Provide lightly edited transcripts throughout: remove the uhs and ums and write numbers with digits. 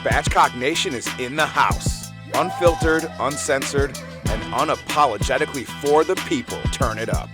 Spatchcock Nation is in the house. Unfiltered, uncensored, and unapologetically for the people. Turn it up.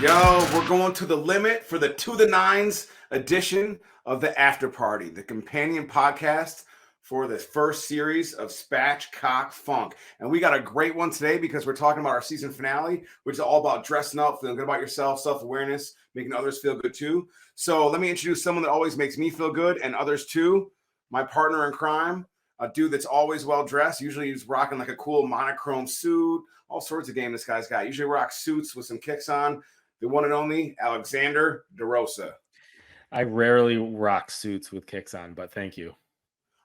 Yo, we're going to the limit for the To the Nines edition of the Afterparty, the companion podcast for the first series of Spatchcock Funk. And we got a great one today because we're talking about our season finale, which is all about dressing up, feeling good about yourself, self-awareness, making others feel good too. So let me introduce someone that always makes me feel good and others too. My partner in crime, a dude that's always well-dressed. Usually he's rocking like a cool monochrome suit, all sorts of game this guy's got. Usually rocks suits with some kicks on. The one and only Alexander DeRosa. I rarely rock suits with kicks on, but thank you.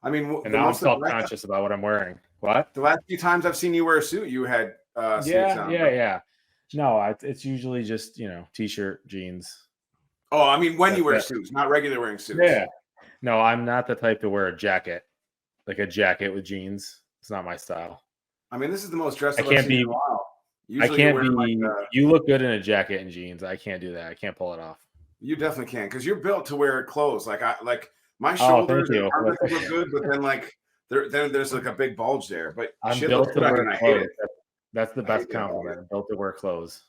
I mean, and now I'm self-conscious about what I'm wearing. What? The last few times I've seen you wear a suit, you had suits on. Yeah. No, it's usually just, t-shirt, jeans. Oh, I mean, when you wear suits, not regular wearing suits. Yeah. No, I'm not the type to wear a jacket, like a jacket with jeans. It's not my style. I mean, this is the most dressed up I've seen in a while. Usually I can't be. You look good in a jacket and jeans. I can't do that. I can't pull it off. You definitely can because you're built to wear clothes. Like my shoulders and arms look good, but then there's like a big bulge there. But I'm built to wear clothes. That's the best compliment. I'm built to wear clothes.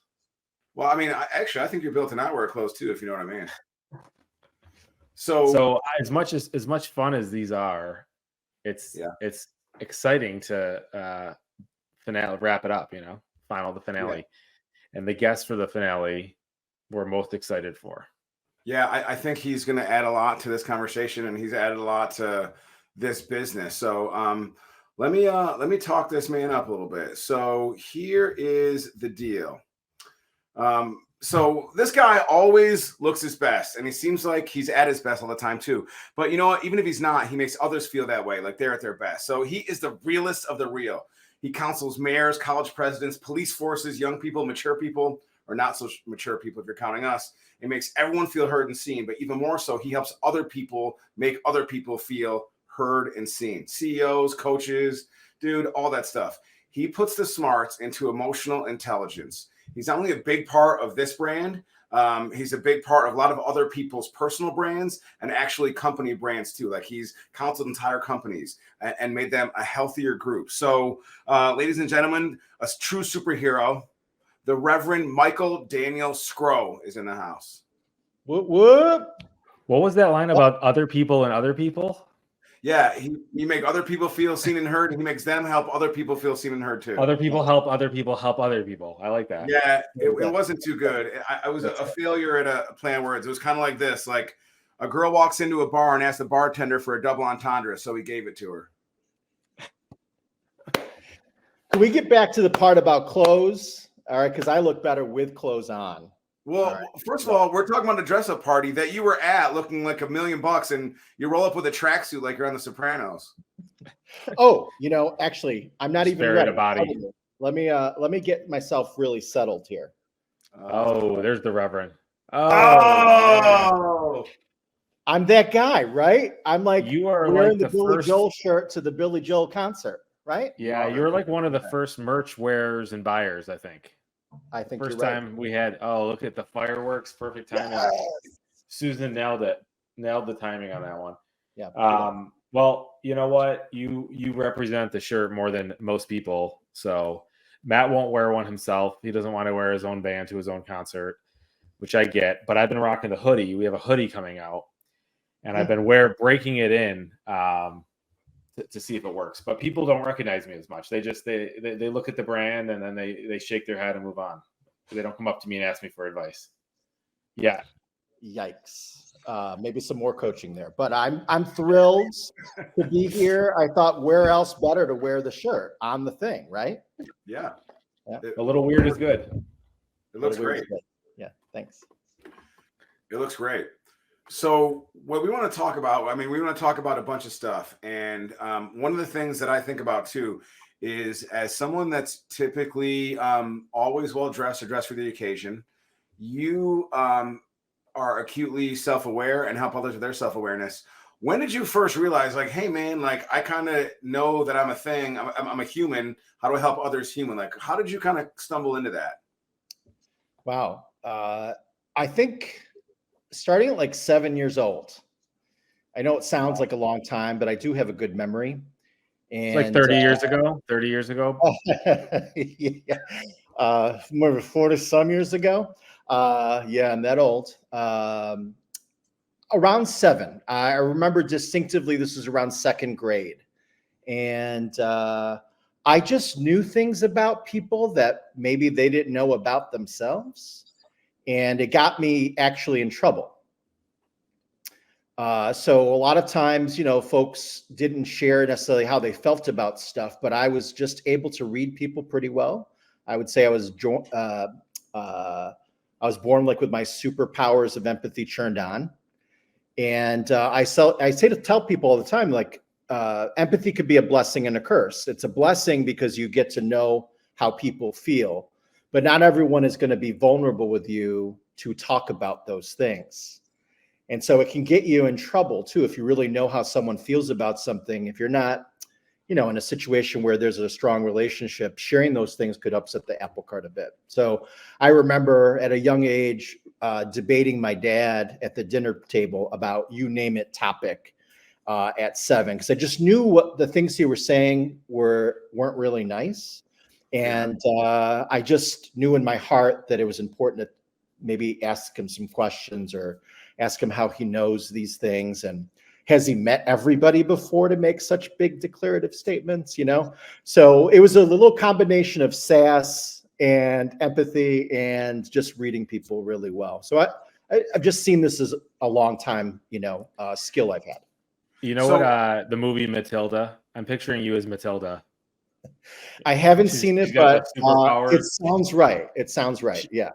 Well, I mean, I think you're built to not wear clothes too, if you know what I mean. So as much fun as these are, it's exciting to wrap it up. The finale, and the guest for the finale we're most excited for. Yeah, I think he's going to add a lot to this conversation, and he's added a lot to this business. So let me talk this man up a little bit. So here is the deal. So this guy always looks his best, and he seems like he's at his best all the time too. But you know what? Even if he's not, he makes others feel that way, like they're at their best. So he is the realest of the real. He counsels mayors, college presidents, police forces, young people, mature people, or not so mature people if you're counting us. It makes everyone feel heard and seen, but even more so, he helps other people make other people feel heard and seen. CEOs, coaches, dude, all that stuff. He puts the smarts into emotional intelligence. He's not only a big part of this brand, he's a big part of a lot of other people's personal brands and actually company brands too. Like he's counseled entire companies and made them a healthier group. So, ladies and gentlemen, a true superhero, the Reverend Michael Daniel Sgro is in the house. Whoop. What was that line about other people and other people? Yeah, he make other people feel seen and heard, and he makes them help other people feel seen and heard too. Other people help other people help other people. I like that. Yeah, it wasn't too good. I was a failure at a play on words. It was kind of like this: like a girl walks into a bar and asks the bartender for a double entendre, so he gave it to her. Can we get back to the part about clothes? All right, because I look better with clothes on. Well, first of all, we're talking about a dress-up party that you were at looking like $1 million, and you roll up with a tracksuit like you're on The Sopranos. Oh, actually, I'm not even ready. Body. Let me get myself really settled here. There's the Reverend. Oh! I'm that guy, right? I'm like you are wearing like the Billy Joel shirt to the Billy Joel concert, right? Yeah, you're like one of the first merch wearers and buyers, I think. First time we had look at the fireworks, perfect timing. Yes. Susan nailed the timing on that one. Yeah. Well, you know what? You represent the shirt more than most people. So Matt won't wear one himself. He doesn't want to wear his own band to his own concert, which I get. But I've been rocking the hoodie. We have a hoodie coming out, and I've been breaking it in to see if it works. But people don't recognize me as much. They just they look at the brand and then they shake their head and move on. They don't come up to me and ask me for advice. Yeah. Yikes. Maybe some more coaching there. But I'm thrilled to be here. I thought where else better to wear the shirt on the thing, right? Yeah. A little weird is good. It looks great. Yeah, thanks. It looks great. So what we want to talk about, we want to talk about a bunch of stuff. And one of the things that I think about too is as someone that's typically always well-dressed or dressed for the occasion, you are acutely self-aware and help others with their self-awareness. When did you first realize like, hey man, like I kind of know that I'm a thing. I'm a human. How do I help others human? Like, how did you kind of stumble into that? Wow. I think starting at like 7 years old. I know it sounds like a long time, but I do have a good memory. It's like And 30 years ago. 30 years ago. yeah, more than 40 some years ago. Yeah, I'm that old. Around 7. I remember distinctively this was around 2nd grade. And I just knew things about people that maybe they didn't know about themselves. And it got me actually in trouble. So a lot of times, folks didn't share necessarily how they felt about stuff, but I was just able to read people pretty well. I would say I was born like with my superpowers of empathy turned on. And I say to tell people all the time, like, empathy could be a blessing and a curse. It's a blessing because you get to know how people feel, but not everyone is going to be vulnerable with you to talk about those things. And so it can get you in trouble too if you really know how someone feels about something. If you're not, in a situation where there's a strong relationship, sharing those things could upset the apple cart a bit. So I remember at a young age debating my dad at the dinner table about you name it topic at 7, because I just knew what the things he was saying weren't really nice. And I just knew in my heart that it was important to maybe ask him some questions or ask him how he knows these things. And has he met everybody before to make such big declarative statements, So it was a little combination of sass and empathy and just reading people really well. So I've just seen this as a long time, skill I've had. What? The movie Matilda. I'm picturing you as Matilda. I haven't seen it, but it sounds right. It sounds right. Yeah.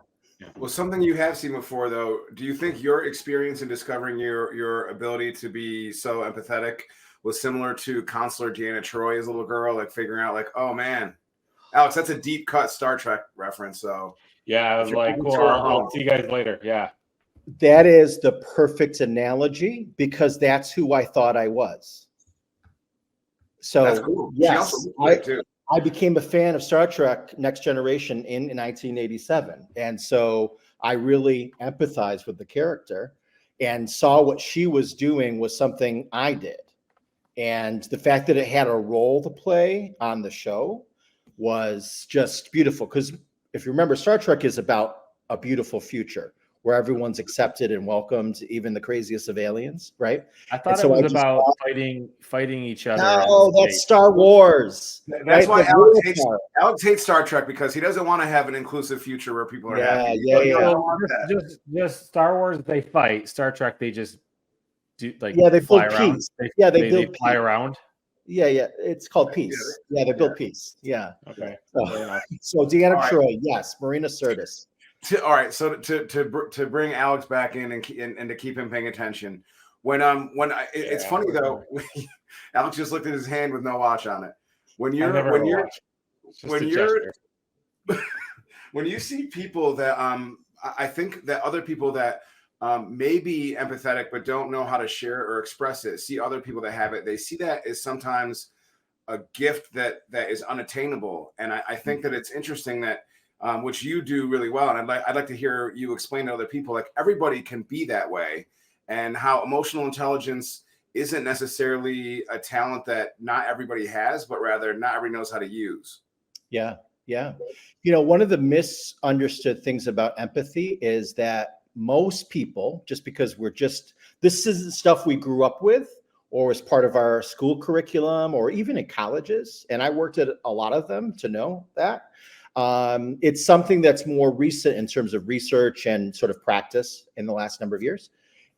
Well, something you have seen before, though, do you think your experience in discovering your ability to be so empathetic was similar to Counselor Deanna Troi as a little girl, like figuring out, like, oh, man, Alex, that's a deep cut Star Trek reference. So yeah, I was like, cool, I'll see you guys later. Yeah. That is the perfect analogy because that's who I thought I was. So that's cool. Yes, I became a fan of Star Trek Next Generation in 1987. And so I really empathized with the character and saw what she was doing was something I did. And the fact that it had a role to play on the show was just beautiful. Because if you remember, Star Trek is about a beautiful future where everyone's accepted and welcomed, even the craziest of aliens, right? I thought it was about fighting each other. No, that's Star Wars. That's why Alex hates Star Trek because he doesn't want to have an inclusive future where people are happy. Just Star Wars, they fight. Star Trek, they just do they fly around. They fly around. Yeah. It's called peace. Yeah, they build peace. Yeah. Okay. So Deanna Troi, yes, Marina Sirtis. All right, so to bring Alex back in and to keep him paying attention, it's funny though. Alex just looked at his hand with no watch on it. When you see people that I think that other people that may be empathetic but don't know how to share or express it, see other people that have it, they see that as sometimes a gift that is unattainable, and I think that it's interesting that. Which you do really well, and I'd like to hear you explain to other people, like everybody can be that way, and how emotional intelligence isn't necessarily a talent that not everybody has, but rather not everybody knows how to use. Yeah. One of the misunderstood things about empathy is that most people, just because this isn't stuff we grew up with or as part of our school curriculum or even in colleges, and I worked at a lot of them to know that. It's something that's more recent in terms of research and sort of practice in the last number of years.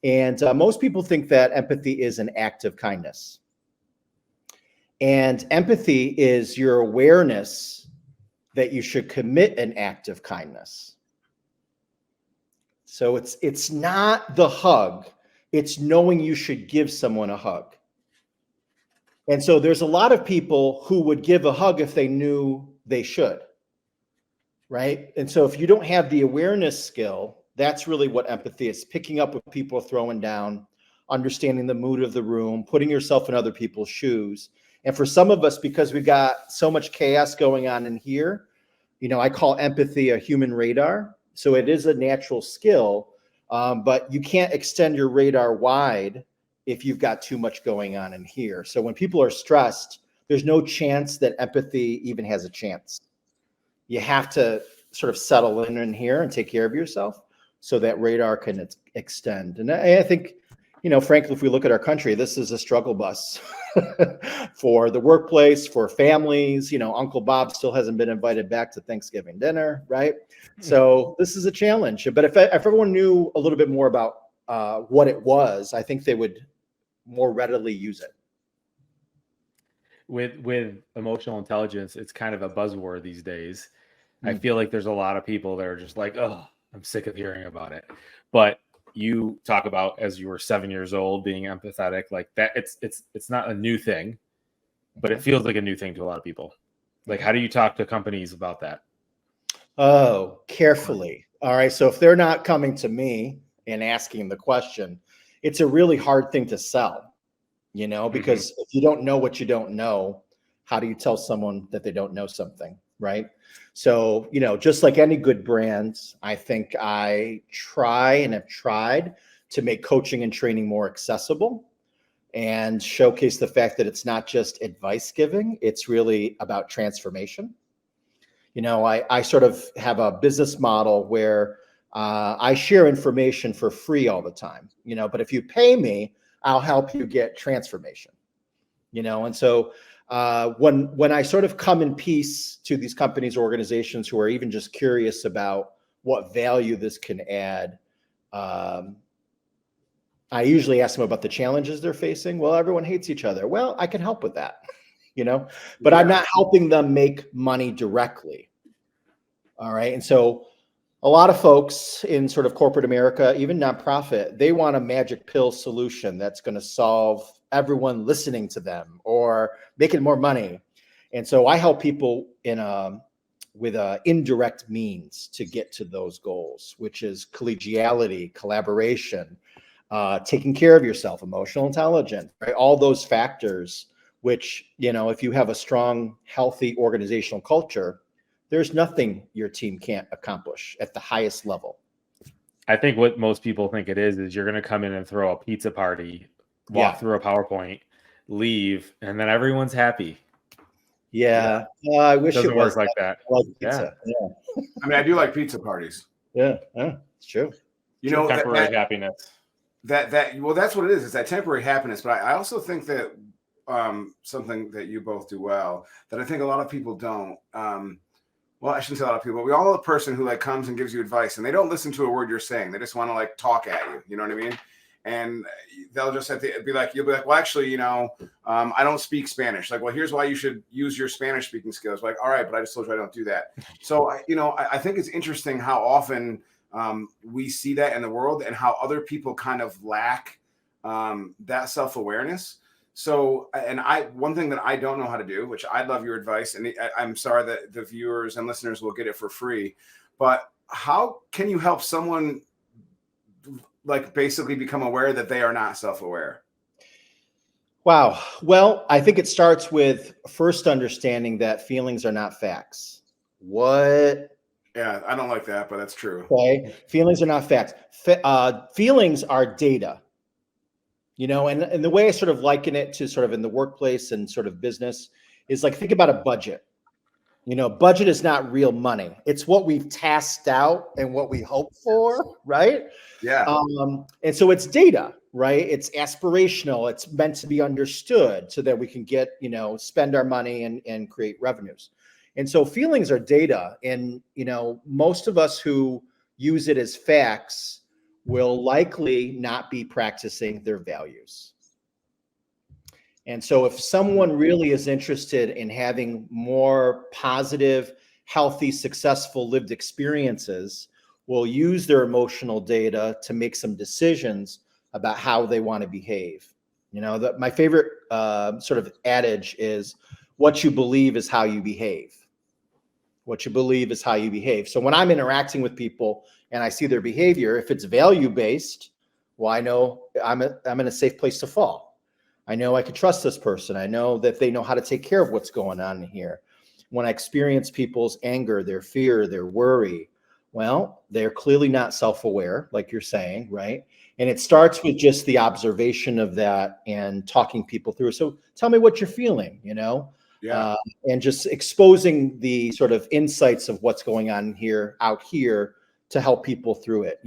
And most people think that empathy is an act of kindness. And empathy is your awareness that you should commit an act of kindness. So it's not the hug, it's knowing you should give someone a hug. And so there's a lot of people who would give a hug if they knew they should. Right. And so if you don't have the awareness skill, that's really what empathy is, picking up what people are throwing down, understanding the mood of the room, putting yourself in other people's shoes. And for some of us, because we've got so much chaos going on in here, I call empathy a human radar. So it is a natural skill, But you can't extend your radar wide if you've got too much going on in here. So when people are stressed, there's no chance that empathy even has a chance. You have to sort of settle in here and take care of yourself so that radar can extend. And I think, frankly, if we look at our country, this is a struggle bus for the workplace, for families. Uncle Bob still hasn't been invited back to Thanksgiving dinner, right? So this is a challenge. But if everyone knew a little bit more about what it was, I think they would more readily use it. With emotional intelligence, it's kind of a buzzword these days. I feel like there's a lot of people that are just like, oh, I'm sick of hearing about it. But you talk about, as you were 7 years old, being empathetic, like that. It's not a new thing, but it feels like a new thing to a lot of people. Like, how do you talk to companies about that? Oh, carefully. All right. So if they're not coming to me and asking the question, it's a really hard thing to sell, because if you don't know what you don't know, how do you tell someone that they don't know something? Right. So, just like any good brands, I think I try and have tried to make coaching and training more accessible and showcase the fact that it's not just advice giving, it's really about transformation. I sort of have a business model where I share information for free all the time, but if you pay me, I'll help you get transformation, and so when I sort of come in peace to these companies, organizations who are even just curious about what value this can add, I usually ask them about the challenges they're facing. Well, everyone hates each other. Well, I can help with that, but I'm not helping them make money directly. All right. And so a lot of folks in sort of corporate America, even nonprofit, they want a magic pill solution that's going to solve everyone listening to them or making more money. And so I help people with indirect means to get to those goals, which is collegiality, collaboration, taking care of yourself, emotional intelligence, right? All those factors, which, if you have a strong, healthy organizational culture, there's nothing your team can't accomplish at the highest level. I think what most people think it is you're going to come in and throw a pizza party, walk through a PowerPoint, leave, and then everyone's happy. Yeah. I wish it was like that. I like pizza. Yeah. I mean, I do like pizza parties. Yeah, it's true. Temporary happiness. Well, that's what it is. It's that temporary happiness. But I also think that something that you both do well that I think a lot of people don't. Well, I shouldn't say a lot of people. We all know the person who comes and gives you advice, and they don't listen to a word you're saying. They just want to talk at you. You know what I mean? And they'll just have to be like, you'll be like, well, actually, I don't speak Spanish. Like, well, here's why you should use your Spanish speaking skills. Like, all right, but I just told you I don't do that. So, I think it's interesting how often we see that in the world and how other people kind of lack that self-awareness. So, and one thing that I don't know how to do, which I love your advice, and I'm sorry that the viewers and listeners will get it for free, but how can you help someone basically become aware that they are not self-aware? Wow. Well, I think it starts with first understanding that feelings are not facts. What? Yeah, I don't like that, but that's true. Okay. Feelings are not facts. Feelings are data. And the way I sort of liken it to sort of in the workplace and sort of business is think about a budget. Budget is not real money. It's what we've tasked out and what we hope for, right? Yeah. And so it's data, right? It's aspirational. It's meant to be understood so that we can get, spend our money and create revenues. And so feelings are data. And, most of us who use it as facts will likely not be practicing their values. And so if someone really is interested in having more positive, healthy, successful lived experiences, will use their emotional data to make some decisions about how they want to behave. My favorite sort of adage is what you believe is how you behave. What you believe is how you behave. So when I'm interacting with people and I see their behavior, if it's value-based, well, I know I'm in a safe place to fall. I know I can trust this person. I know that they know how to take care of what's going on here. When I experience people's anger, their fear, their worry, Well, they're clearly not self-aware, like you're saying, right? And it starts with just the observation of that and talking people through. So tell me what you're feeling, Yeah. and just exposing the sort of insights of what's going on here, out here, to help people through it.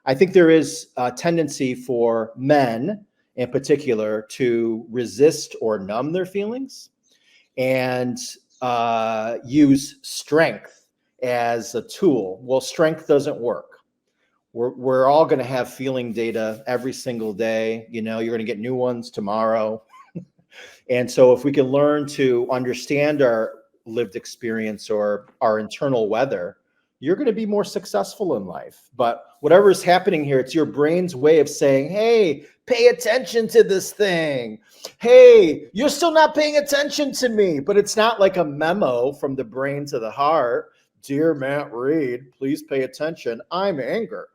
I think there is a tendency for men in particular to resist or numb their feelings and use strength as a tool. Well, strength doesn't work. We're all going to have feeling data every single day. You're going to get new ones tomorrow. And so if we can learn to understand our lived experience or our internal weather, you're going to be more successful in life. But whatever is happening here, it's your brain's way of saying, hey, pay attention to this thing. Hey, you're still not paying attention to me. But it's not like a memo from the brain to the heart. Dear Matt Reed, please pay attention. I'm anger.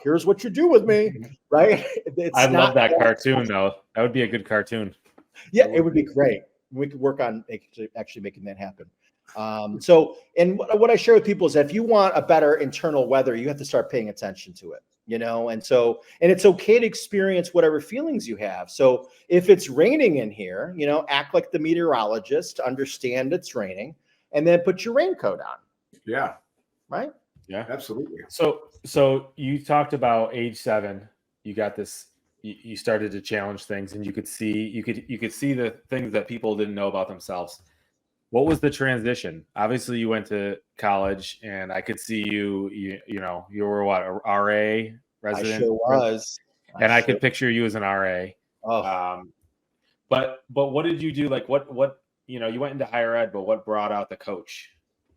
Here's what you do with me, right? I love that cartoon, though. That would be a good cartoon. Yeah, it would be great. We could work on actually making that happen. So, and what I share with people is that if you want a better internal weather, you have to start paying attention to it, and it's okay to experience whatever feelings you have. So if it's raining in here, act like the meteorologist, understand it's raining, and then put your raincoat on. Yeah. Right. Yeah, absolutely. So you talked about age 7, you got this, you started to challenge things, and you could see the things that people didn't know about themselves. What was the transition? Obviously you went to college, and I could see you were what, a RA resident? I sure was. I could picture you as an RA. Oh. But what did you do? Like what you went into higher ed, but what brought out the coach?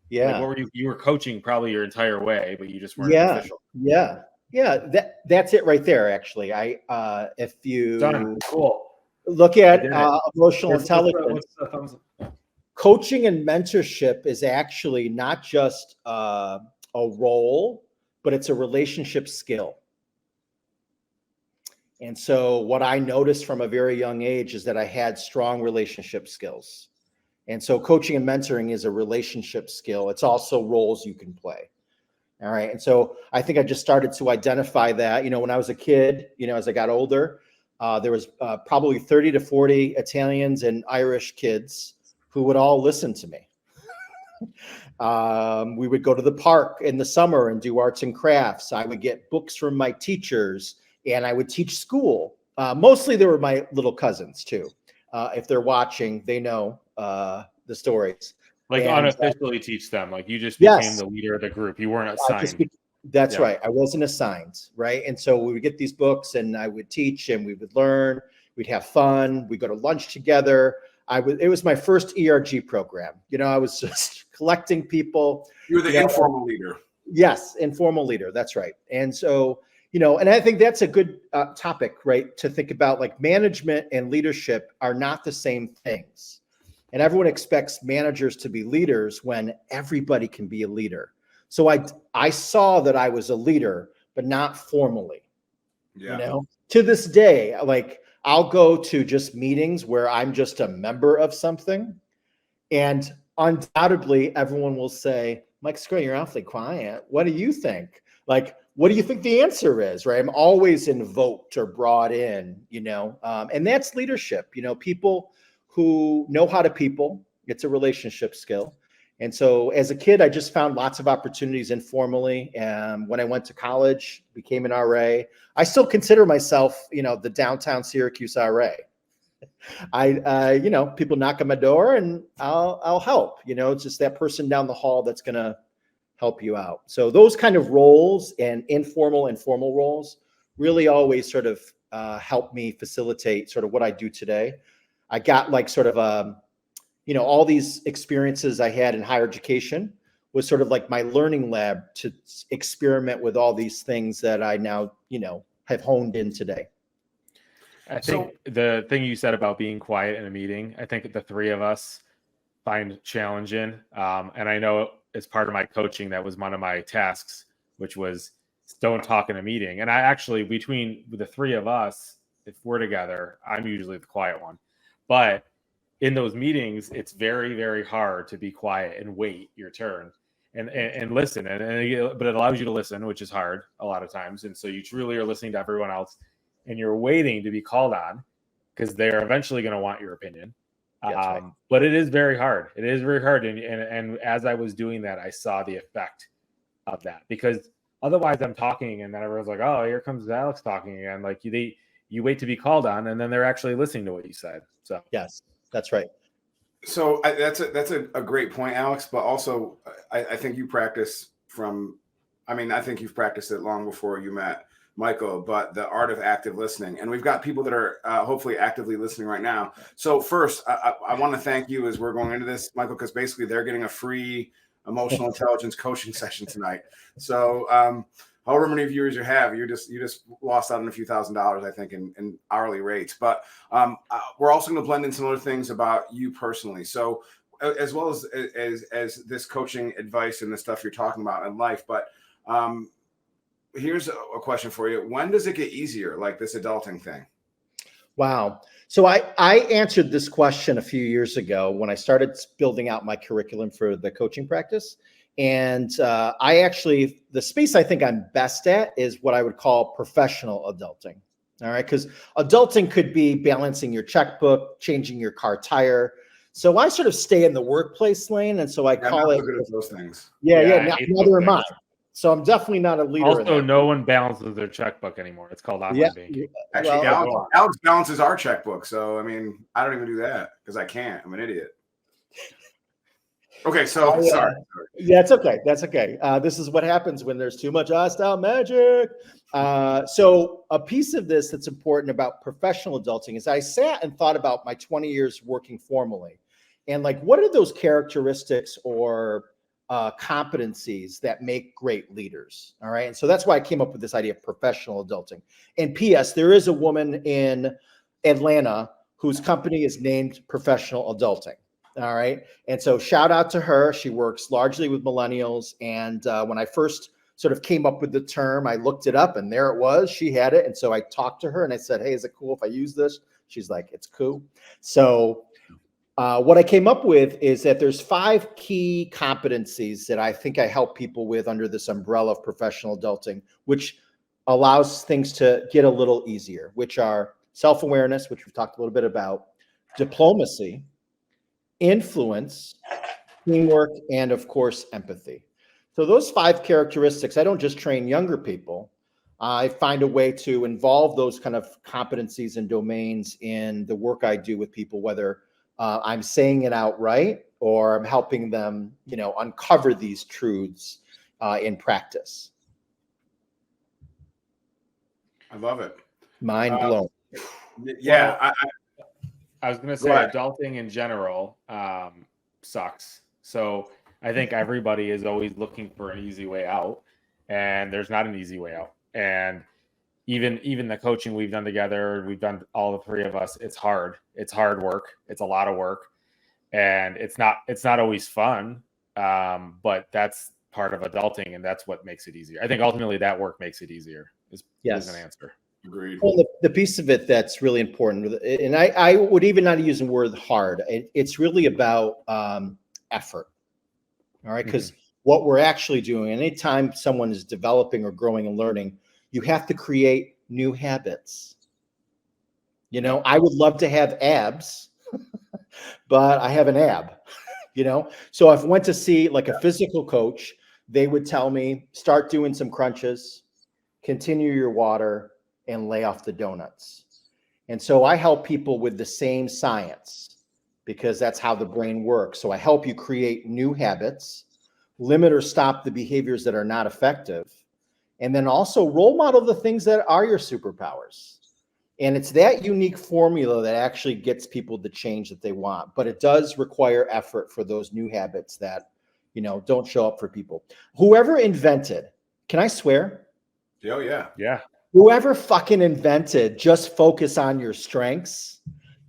Yeah. Like, what were you were coaching probably your entire way, but you just weren't official. Yeah. That's it right there. Actually, if you cool. Look at emotional intelligence, what's the thumbs up? Coaching and mentorship is actually not just a role, but it's a relationship skill. And so what I noticed from a very young age is that I had strong relationship skills. And so coaching and mentoring is a relationship skill. It's also roles you can play. All right. And so I think I just started to identify that, when I was a kid, as I got older, there was probably 30 to 40 Italians and Irish kids who would all listen to me. We would go to the park in the summer and do arts and crafts. I would get books from my teachers, and I would teach school. Mostly they were my little cousins too. If they're watching, they know the stories. Like, unofficially teach them. Like, you just became the leader of the group. You weren't assigned. That's right. I wasn't assigned. Right. And so we would get these books, and I would teach, and we would learn. We'd have fun. We'd go to lunch together. It was my first ERG program. I was just collecting people. You were the informal leader. Yes, informal leader. That's right. And so, and I think that's a good topic, right? To think about, like, management and leadership are not the same things. And everyone expects managers to be leaders when everybody can be a leader. So I saw that I was a leader, but not formally. Yeah. To this day, like, I'll go to just meetings where I'm just a member of something, and undoubtedly everyone will say, Mike Sgro, you're awfully quiet. What do you think? Like, what do you think the answer is, right? I'm always invoked or brought in, and that's leadership. People who know how to people, it's a relationship skill. And so as a kid, I just found lots of opportunities informally. And when I went to college, became an RA. I still consider myself, the downtown Syracuse RA. People knock on my door, and I'll help. It's just that person down the hall that's going to help you out. So those kind of roles, and informal and formal roles, really always sort of help me facilitate sort of what I do today. I got like sort of all these experiences I had in higher education was sort of like my learning lab to experiment with all these things that I now, have honed in today. I think the thing you said about being quiet in a meeting, I think the three of us find challenging. And I know as part of my coaching, that was one of my tasks, which was don't talk in a meeting. And I actually, between the three of us, if we're together, I'm usually the quiet one. But in those meetings, it's very, very hard to be quiet and wait your turn. and listen. But it allows you to listen, which is hard a lot of times. And so you truly are listening to everyone else, and you're waiting to be called on because they're eventually going to want your opinion. Right. But it is very hard. It is very hard. And as I was doing that, I saw the effect of that, because otherwise I'm talking and then everyone's like, oh, here comes Alex talking again. Like you wait to be called on, and then they're actually listening to what you said. So yes, that's right. So that's a great point, Alex. But also, I think you practice I think you've practiced it long before you met Michael, but the art of active listening. And we've got people that are hopefully actively listening right now. So first, I want to thank you as we're going into this, Michael, because basically they're getting a free emotional intelligence coaching session tonight. So however many viewers you have, you just lost out on a few $1,000s, I think, in hourly rates. But we're also going to blend in some other things about you personally. So as well as this coaching advice and the stuff you're talking about in life. But here's a question for you. When does it get easier, like this adulting thing? Wow. So I answered this question a few years ago when I started building out my curriculum for the coaching practice. And the space I think I'm best at is what I would call professional adulting. All right. Because adulting could be balancing your checkbook, changing your car tire. So I sort of stay in the workplace lane. And so I call it those things. Neither am I. So I'm definitely not a leader. Also, no one balances their checkbook anymore. It's called online banking. Actually, Alex balances our checkbook. So, I mean, I don't even do that because I can't. I'm an idiot. Okay, so sorry. Yeah, it's okay. That's okay. This is what happens when there's too much hostile magic. So a piece of this that's important about professional adulting is I sat and thought about my 20 years working formally. And like, what are those characteristics or competencies that make great leaders? All right. And so that's why I came up with this idea of professional adulting. And P.S., there is a woman in Atlanta whose company is named Professional Adulting. All right. And so shout out to her. She works largely with millennials. And when I first sort of came up with the term, I looked it up and there it was. She had it. And so I talked to her and I said, hey, is it cool if I use this? She's like, it's cool. So what I came up with is that there's 5 key competencies that I think I help people with under this umbrella of professional adulting, which allows things to get a little easier, which are self-awareness, which we've talked a little bit about, diplomacy, influence, teamwork, and of course, empathy. So those 5 characteristics, I don't just train younger people. I find a way to involve those kind of competencies and domains in the work I do with people, whether I'm saying it outright or I'm helping them, uncover these truths in practice. I love it. Mind blown. Yeah. Well, I was going to say adulting in general sucks. So I think everybody is always looking for an easy way out, and there's not an easy way out. And even the coaching we've done together, we've done all the 3 of us. It's hard. It's hard work. It's a lot of work, and it's not always fun. But that's part of adulting, and that's what makes it easier. I think ultimately that work makes it easier. Is an answer. Agreed. Well, the piece of it that's really important, and I would even not use the word hard. It's really about effort. All right, because what we're actually doing, anytime someone is developing or growing and learning, you have to create new habits. I would love to have abs, but I have an ab. So if I went to see like a physical coach, they would tell me start doing some crunches, continue your water, and lay off the donuts. And so I help people with the same science because that's how the brain works. So I help you create new habits, limit or stop the behaviors that are not effective, and then also role model the things that are your superpowers. And it's that unique formula that actually gets people the change that they want. But it does require effort for those new habits that, don't show up for people. Whoever invented, can I swear? Oh, yeah. Yeah. Whoever fucking invented just focus on your strengths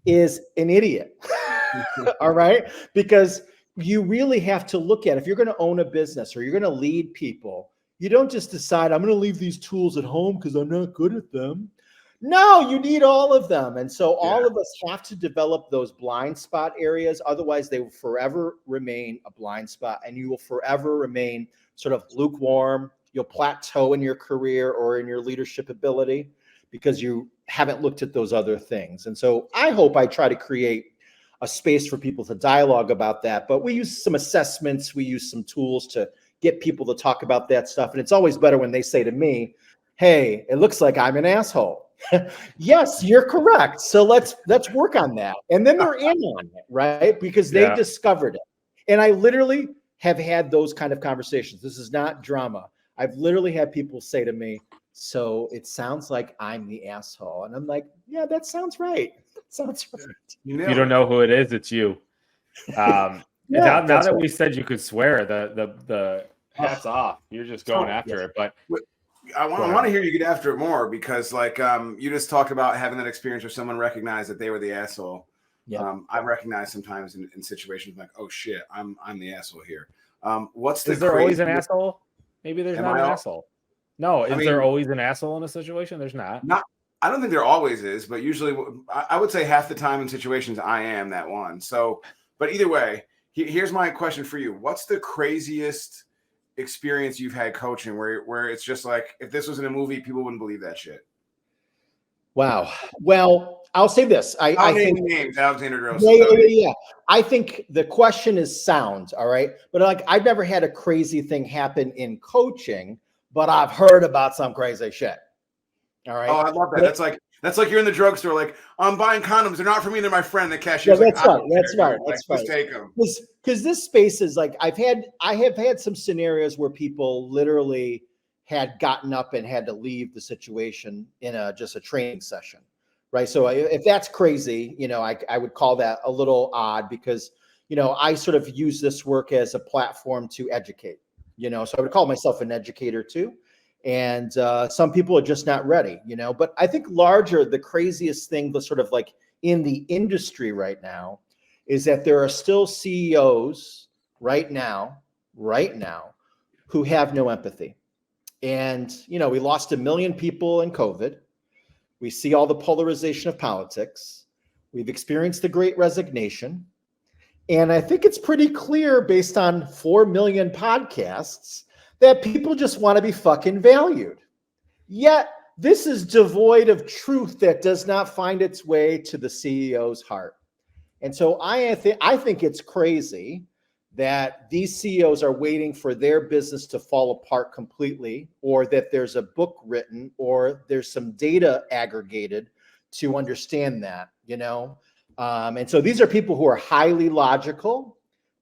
is an idiot. All right? Because you really have to look at, if you're going to own a business or you're going to lead people, you don't just decide, I'm going to leave these tools at home because I'm not good at them. No, you need all of them. And so all of us have to develop those blind spot areas. Otherwise, they will forever remain a blind spot and you will forever remain sort of lukewarm. You'll plateau in your career or in your leadership ability because you haven't looked at those other things. And so I hope I try to create a space for people to dialogue about that. But we use some assessments, we use some tools to get people to talk about that stuff. And it's always better when they say to me, hey, it looks like I'm an asshole. Yes, you're correct. So let's work on that. And then they're in on it, right? Because they discovered it. And I literally have had those kind of conversations. This is not drama. I've literally had people say to me, so it sounds like I'm the asshole. And I'm like, yeah, that sounds right. That sounds right. If you don't know who it is, it's you. Now that we said you could swear, the hats off. You're just going after it. But I want to hear you get after it more because, like, you just talked about having that experience where someone recognized that they were the asshole. Yeah. I've recognized sometimes in situations like, oh shit, I'm the asshole here. Is there always an asshole? Maybe there's not an asshole. No, is there always an asshole in a situation? There's not. I don't think there always is, but usually I would say half the time in situations I am that one. So, but either way, here's my question for you. What's the craziest experience you've had coaching where it's just like, if this was in a movie, people wouldn't believe that shit? Wow. Well, I'll say this. I think names, Alexander Gross. Yeah. I think the question is sound. All right. But like, I've never had a crazy thing happen in coaching, but I've heard about some crazy shit. All right. Oh, I love that. That's like you're in the drugstore, like, I'm buying condoms. They're not for me. They're my friend. The cashier's that's right. That's right. Just take them. Because this space is like, I have had some scenarios where people literally had gotten up and had to leave the situation in just a training session. Right. So if that's crazy, I would call that a little odd because, I sort of use this work as a platform to educate, so I would call myself an educator too. And some people are just not ready, but I think the craziest thing, the sort of like in the industry right now, is that there are still CEOs right now who have no empathy. And, we lost 1 million people in COVID. We see all the polarization of politics. We've experienced the Great Resignation. And I think it's pretty clear based on 4 million podcasts that people just want to be fucking valued. Yet this is devoid of truth that does not find its way to the CEO's heart. And so I think it's crazy that these CEOs are waiting for their business to fall apart completely, or that there's a book written, or there's some data aggregated to understand that, and so these are people who are highly logical,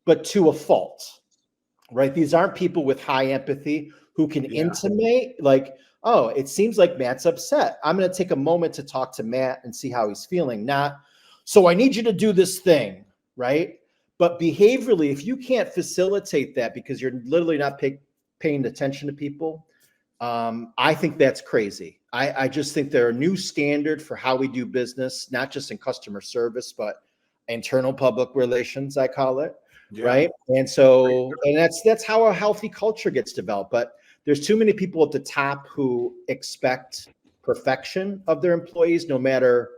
but to a fault, right? These aren't people with high empathy who can intimate like, oh, it seems like Matt's upset. I'm going to take a moment to talk to Matt and see how he's feeling. Not, so I need you to do this thing, right? But behaviorally, if you can't facilitate that because you're literally not paying attention to people, I think that's crazy. I just think there are a new standard for how we do business, not just in customer service, but internal public relations, I call it. Yeah. Right. And so, and that's how a healthy culture gets developed. But there's too many people at the top who expect perfection of their employees, no matter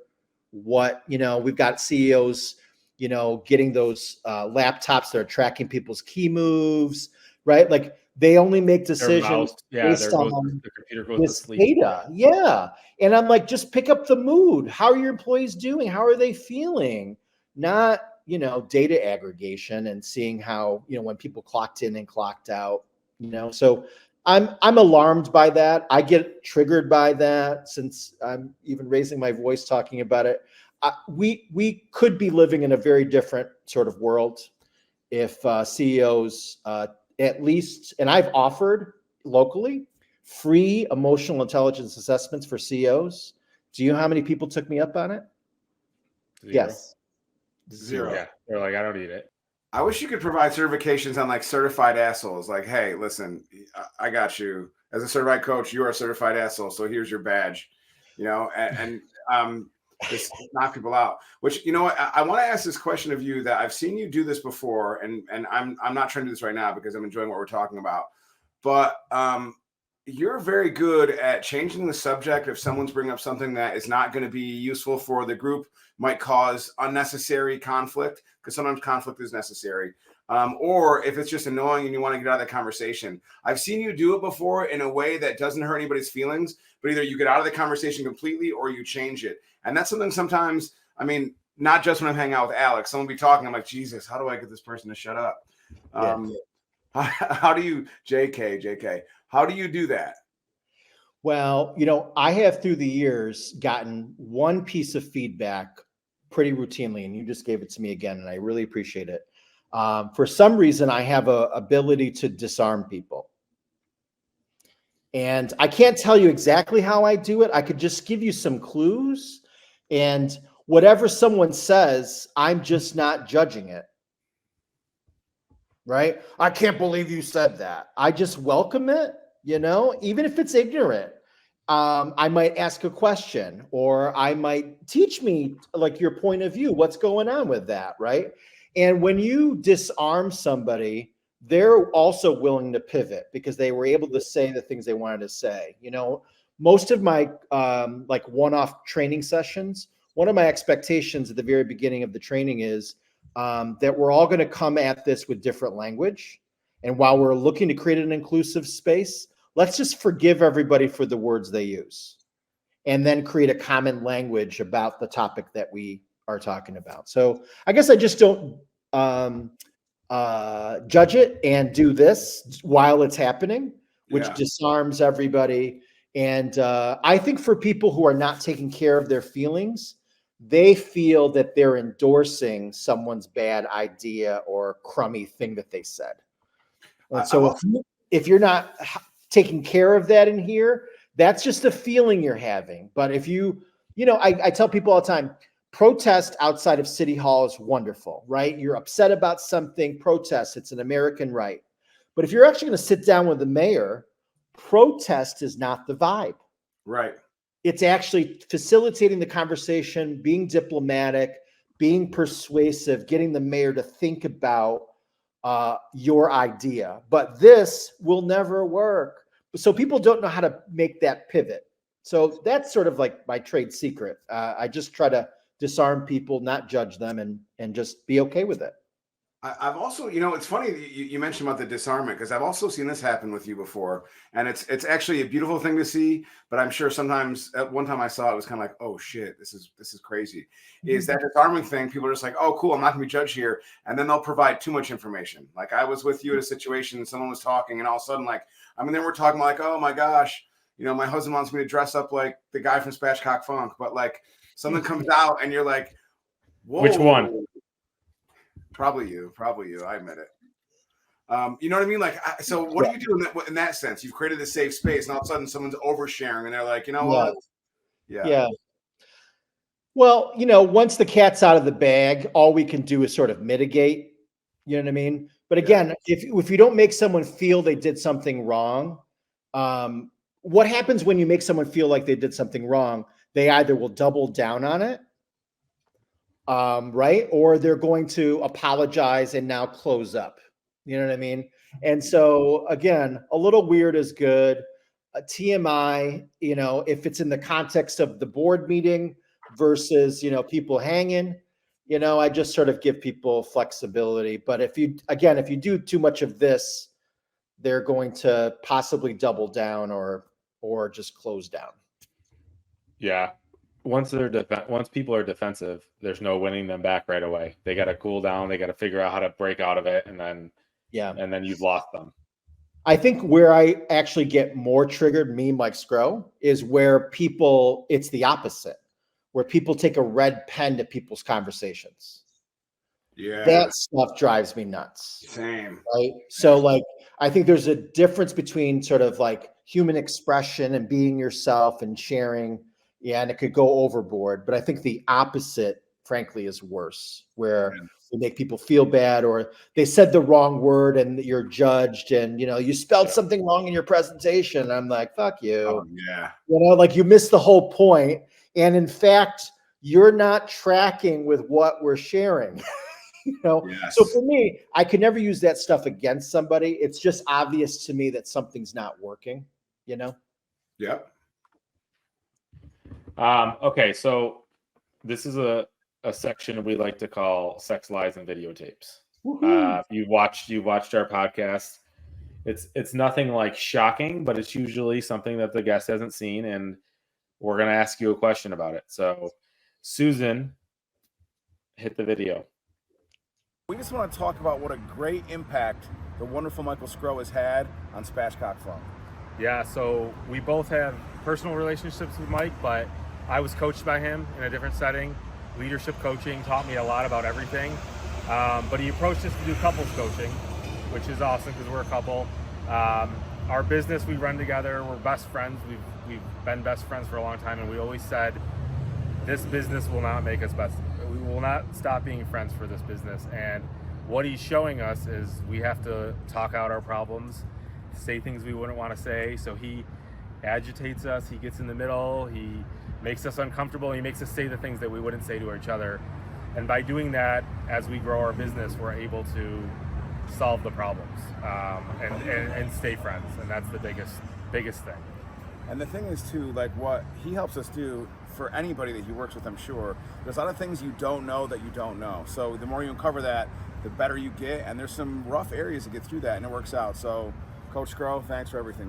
what. We've got CEOs, getting those laptops that are tracking people's key moves, right? Like they only make decisions based on the computer goes this to sleep. Data. Yeah. And I'm like, just pick up the mood. How are your employees doing? How are they feeling? Not, data aggregation and seeing how, when people clocked in and clocked out, so I'm alarmed by that. I get triggered by that since I'm even raising my voice talking about it. We could be living in a very different sort of world if CEOs at least, and I've offered locally free emotional intelligence assessments for CEOs. Do you know how many people took me up on it? 0. Yes. 0. Yeah. They're like, I don't need it. I wish you could provide certifications on like certified assholes. Like, hey, listen, I got you. As a certified coach, you are a certified asshole. So here's your badge, and just knock people out. Which, I want to ask this question of you that I've seen you do this before, and I'm not trying to do this right now because I'm enjoying what we're talking about. But you're very good at changing the subject if someone's bringing up something that is not going to be useful for the group, might cause unnecessary conflict, because sometimes conflict is necessary. Or if it's just annoying and you want to get out of the conversation. I've seen you do it before in a way that doesn't hurt anybody's feelings, but either you get out of the conversation completely or you change it. And that's something sometimes, I mean, not just when I'm hanging out with Alex, someone will be talking, I'm like, Jesus, how do I get this person to shut up? How do you, JK, how do you do that? Well, you know, I have through the years gotten one piece of feedback pretty routinely, and you just gave it to me again, and I really appreciate it. For some reason, I have a ability to disarm people. And I can't tell you exactly how I do it. I could just give you some clues, and whatever someone says, I'm just not judging it. Right? I can't believe you said that. I just welcome it, you know, even if it's ignorant. I might ask a question, or I might teach me like your point of view, what's going on with that, right? And when you disarm somebody, they're also willing to pivot because they were able to say the things they wanted to say. You know, most of my like one-off training sessions, one of my expectations at the very beginning of the training is that we're all going to come at this with different language. And while we're looking to create an inclusive space, let's just forgive everybody for the words they use and then create a common language about the topic that we are talking about. So I guess I just don't judge it and do this while it's happening, which disarms everybody. And I think for people who are not taking care of their feelings, they feel that they're endorsing someone's bad idea or crummy thing that they said. And so if you're not taking care of that in here, that's just a feeling you're having. But if you know, I tell people all the time, protest outside of City Hall is wonderful, right? You're upset about something, protest, it's an American right. But if you're actually going to sit down with the mayor, protest is not the vibe. Right. It's actually facilitating the conversation, being diplomatic, being persuasive, getting the mayor to think about your idea. But this will never work. So people don't know how to make that pivot. So that's sort of like my trade secret. I just try to disarm people, not judge them, and just be okay with it. I've also, you know, it's funny that you mentioned about the disarmament, because I've also seen this happen with you before, and it's actually a beautiful thing to see. But I'm sure sometimes at one time I saw it was kind of like, oh shit, this is crazy. Is that disarming thing? People are just like, oh cool, I'm not gonna be judged here, and then they'll provide too much information. Like I was with you at a situation, and someone was talking, and all of a sudden, like, I mean, then we're talking like, oh my gosh, you know, my husband wants me to dress up like the guy from Spatchcock Funk, but like something comes out, and you're like, whoa. Which one? Probably you. I admit it. You know what I mean? Like, so what do you do in that sense? You've created a safe space, and all of a sudden someone's oversharing, and they're like, you know what? Yeah. Well, you know, once the cat's out of the bag, all we can do is sort of mitigate. You know what I mean? But again, if you don't make someone feel they did something wrong, what happens when you make someone feel like they did something wrong? They either will double down on it, right? Or they're going to apologize and now close up. You know what I mean? And so again, a little weird is good. TMI, you know, if it's in the context of the board meeting versus, you know, people hanging, you know, I just sort of give people flexibility. But if you do too much of this, they're going to possibly double down or just close down. Yeah. Once people are defensive, there's no winning them back right away. They got to cool down. They got to figure out how to break out of it, and then you've lost them. I think where I actually get more triggered, me, Mike Sgro, is where it's the opposite, where people take a red pen to people's conversations. Yeah. That stuff drives me nuts. Same. Right. So like, I think there's a difference between sort of like human expression and being yourself and sharing. Yeah. And it could go overboard, but I think the opposite, frankly, is worse, where we make people feel bad, or they said the wrong word and you're judged, and, you know, you spelled something wrong in your presentation. I'm like, fuck you. Oh, yeah. You know, like you missed the whole point. And in fact, you're not tracking with what we're sharing. You know, so for me, I could never use that stuff against somebody. It's just obvious to me that something's not working. you know? Yep. Okay, so this is a section we like to call sex lies and videotapes. You've watched our podcast. It's nothing like shocking, but it's usually something that the guest hasn't seen, and we're gonna ask you a question about it. So, Susan, hit the video. We just want to talk about what a great impact the wonderful Michael Sgro has had on Spatchcock Funk. Yeah, so we both have personal relationships with Mike, but I was coached by him in a different setting. Leadership coaching taught me a lot about everything. But he approached us to do couples coaching, which is awesome because we're a couple. Our business we run together. We're best friends. We've been best friends for a long time, and we always said this business will not make us best. We will not stop being friends for this business. And what he's showing us is we have to talk out our problems, say things we wouldn't want to say. So he agitates us. He gets in the middle. He makes us uncomfortable. He makes us say the things that we wouldn't say to each other. And by doing that, as we grow our business, we're able to solve the problems and stay friends. And that's the biggest thing. And the thing is too, like what he helps us do for anybody that he works with, I'm sure, there's a lot of things you don't know that you don't know. So the more you uncover that, the better you get. And there's some rough areas to get through that, and it works out. So Coach Sgro, thanks for everything.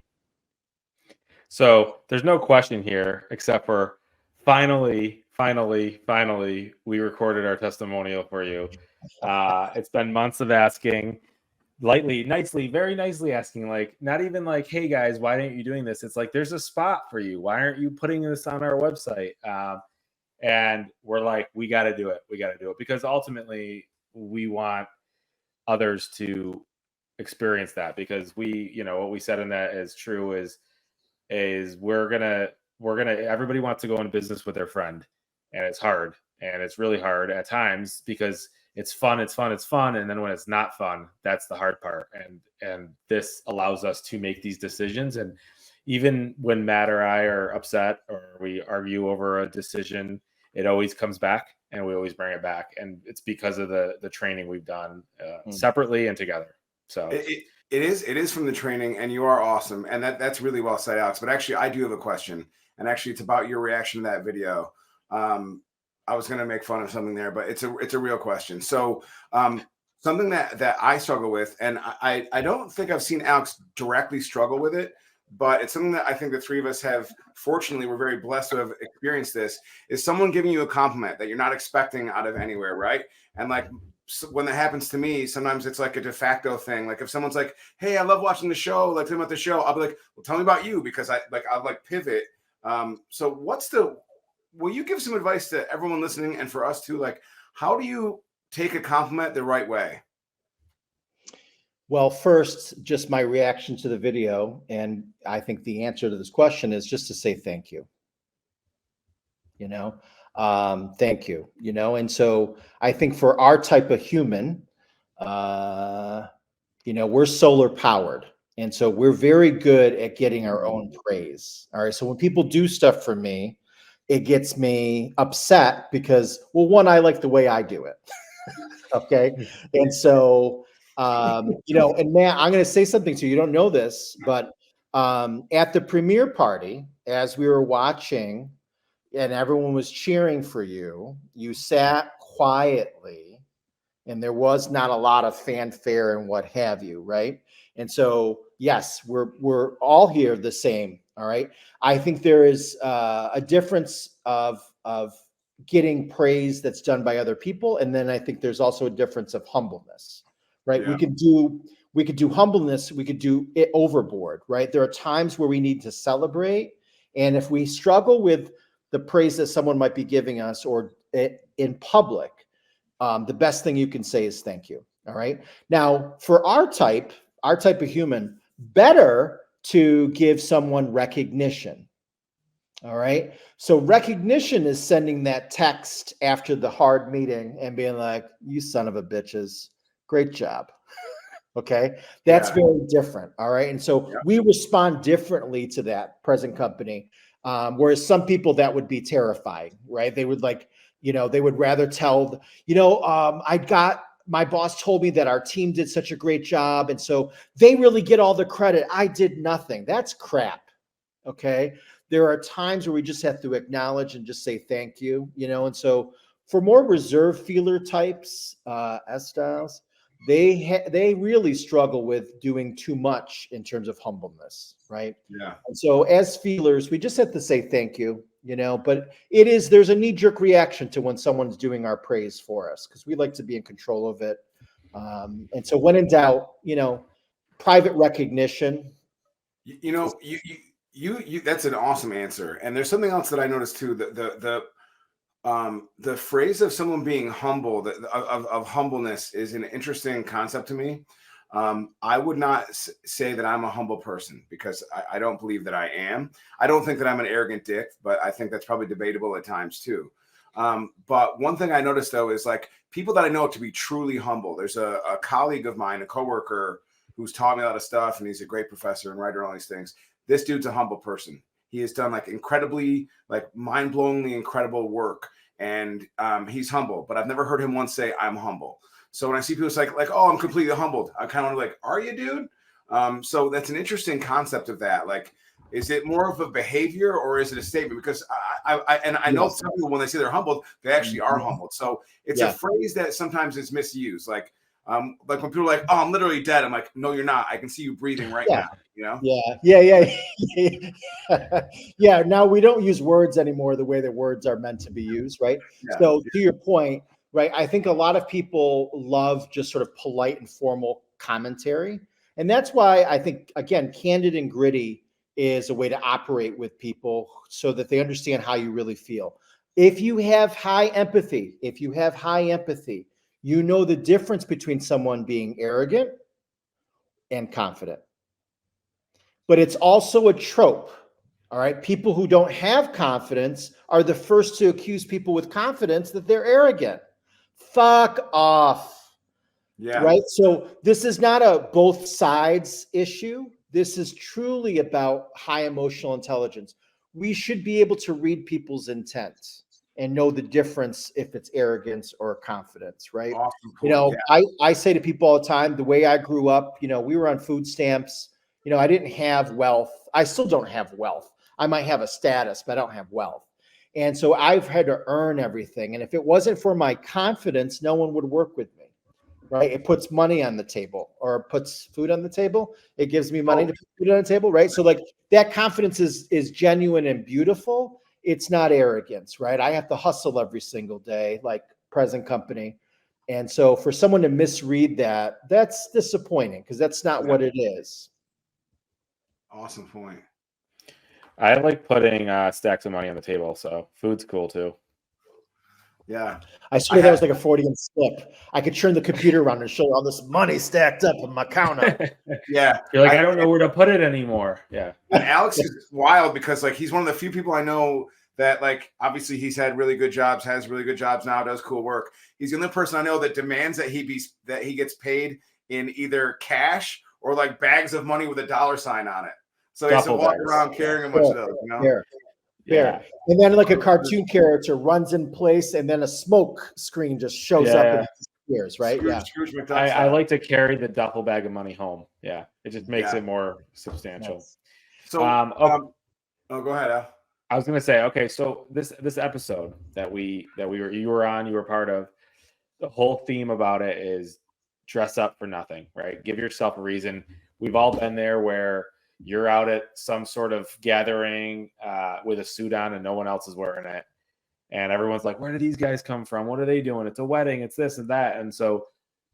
So there's no question here, except for finally, we recorded our testimonial for you. It's been months of asking, very nicely asking, like, not even like, hey guys, why aren't you doing this? It's like, there's a spot for you. Why aren't you putting this on our website? And we're like, we got to do it. We got to do it because ultimately we want others to experience that, because what we said in that is true is we're gonna everybody wants to go into business with their friend, and it's hard, and it's really hard at times because it's fun, and then when it's not fun, that's the hard part. And this allows us to make these decisions, and even when Matt or I are upset or we argue over a decision, it always comes back and we always bring it back, and it's because of the training we've done separately and together. So it is from the training, and you are awesome, and that's really well said, Alex. But actually, I do have a question, and actually, it's about your reaction to that video. I was going to make fun of something there, but it's a real question. So something that I struggle with, and I don't think I've seen Alex directly struggle with it, but it's something that I think the three of us have, fortunately, we're very blessed to have experienced this, is someone giving you a compliment that you're not expecting out of anywhere, right? And like, so when that happens to me, sometimes it's like a de facto thing. Like if someone's like, hey, I love watching the show, like tell me about the show, I'll be like, well, tell me about you, because I'll pivot. So will you give some advice to everyone listening and for us too? Like, how do you take a compliment the right way? Well, first, just my reaction to the video. And I think the answer to this question is just to say thank you. Thank you. And so I think for our type of human, we're solar powered. And so we're very good at getting our own praise. All right. So when people do stuff for me, it gets me upset because, well, one, I like the way I do it. Okay. And so, and Matt, I'm going to say something to you. You don't know this, but at the premiere party, as we were watching and everyone was cheering for you, you sat quietly and there was not a lot of fanfare and what have you, right? And so, yes, we're all here the same, all right? I think there is a difference of getting praise that's done by other people, and then I think there's also a difference of humbleness, right? Yeah. We could do humbleness, we could do it overboard, right? There are times where we need to celebrate, and if we struggle with the praise that someone might be giving us or in public, the best thing you can say is thank you. All right. Now, for our type of human, better to give someone recognition. All right. So recognition is sending that text after the hard meeting and being like, you son of a bitches, great job. Okay. That's very different. All right. And so we respond differently to that present company. Whereas some people that would be terrifying, right? They would they would rather tell, my boss told me that our team did such a great job. And so they really get all the credit. I did nothing. That's crap. Okay. There are times where we just have to acknowledge and just say thank you, and so for more reserve feeler types, S styles, they really struggle with doing too much in terms of humbleness, right? Yeah. And so as feelers, we just have to say thank you, but there's a knee-jerk reaction to when someone's doing our praise for us because we like to be in control of it. And so when in doubt, private recognition. You that's an awesome answer. And there's something else that I noticed too. The phrase of someone being humble, of humbleness, is an interesting concept to me. I would not say that I'm a humble person because I don't believe that I am. I don't think that I'm an arrogant dick, but I think that's probably debatable at times too. But one thing I noticed though is like people that I know to be truly humble. There's a colleague of mine, a coworker, who's taught me a lot of stuff, and he's a great professor and writer and all these things. This dude's a humble person. He has done like incredibly, like mind-blowingly incredible work, and he's humble. But I've never heard him once say, "I'm humble." So when I see people, it's like, "Oh, I'm completely humbled," I kind of like, "Are you, dude?" So that's an interesting concept of that. Like, is it more of a behavior or is it a statement? Because I know some people when they say they're humbled, they actually are humbled. So it's a phrase that sometimes is misused. Like when people are like, "Oh, I'm literally dead," I'm like, "No, you're not. I can see you breathing right now." Yeah. Yeah. Now we don't use words anymore the way that words are meant to be used, right? Yeah. So to your point, right, I think a lot of people love just sort of polite and formal commentary. And that's why I think, again, candid and gritty is a way to operate with people so that they understand how you really feel. If you have high empathy, you know the difference between someone being arrogant and confident. But it's also a trope. All right. People who don't have confidence are the first to accuse people with confidence that they're arrogant. Fuck off. Yeah. Right. So this is not a both sides issue. This is truly about high emotional intelligence. We should be able to read people's intent and know the difference if it's arrogance or confidence, right? Awesome point. I say to people all the time, the way I grew up, we were on food stamps. I didn't have wealth. I still don't have wealth. I might have a status, but I don't have wealth. And so I've had to earn everything. And if it wasn't for my confidence, no one would work with me, right? It puts money on the table or puts food on the table. It gives me money to put food on the table, right? So like that confidence is genuine and beautiful. It's not arrogance, right? I have to hustle every single day, like present company. And so for someone to misread that, that's disappointing because that's not what it is. Awesome point. I like putting stacks of money on the table, so food's cool too. Yeah. I swear that was like a Freudian slip. I could turn the computer around and show all this money stacked up on my counter. Yeah. You're like, I don't know where to put it anymore. Yeah. And Alex is wild because like he's one of the few people I know that like obviously he's had really good jobs, has really good jobs now, does cool work. He's the only person I know that demands that he gets paid in either cash or like bags of money with a dollar sign on it. So he has to walk around carrying a bunch of those, Yeah. And then like a cartoon character runs in place and then a smoke screen just shows up and disappears, right? Scrooge I like to carry the duffel bag of money home. Yeah. It just makes it more substantial. Nice. So go ahead, Al. I was gonna say, okay, so this episode that you were on, you were part of, the whole theme about it is dress up for nothing, right? Give yourself a reason. We've all been there where you're out at some sort of gathering with a suit on and no one else is wearing it. And everyone's like, where do these guys come from? What are they doing? It's a wedding. It's this and that. And so,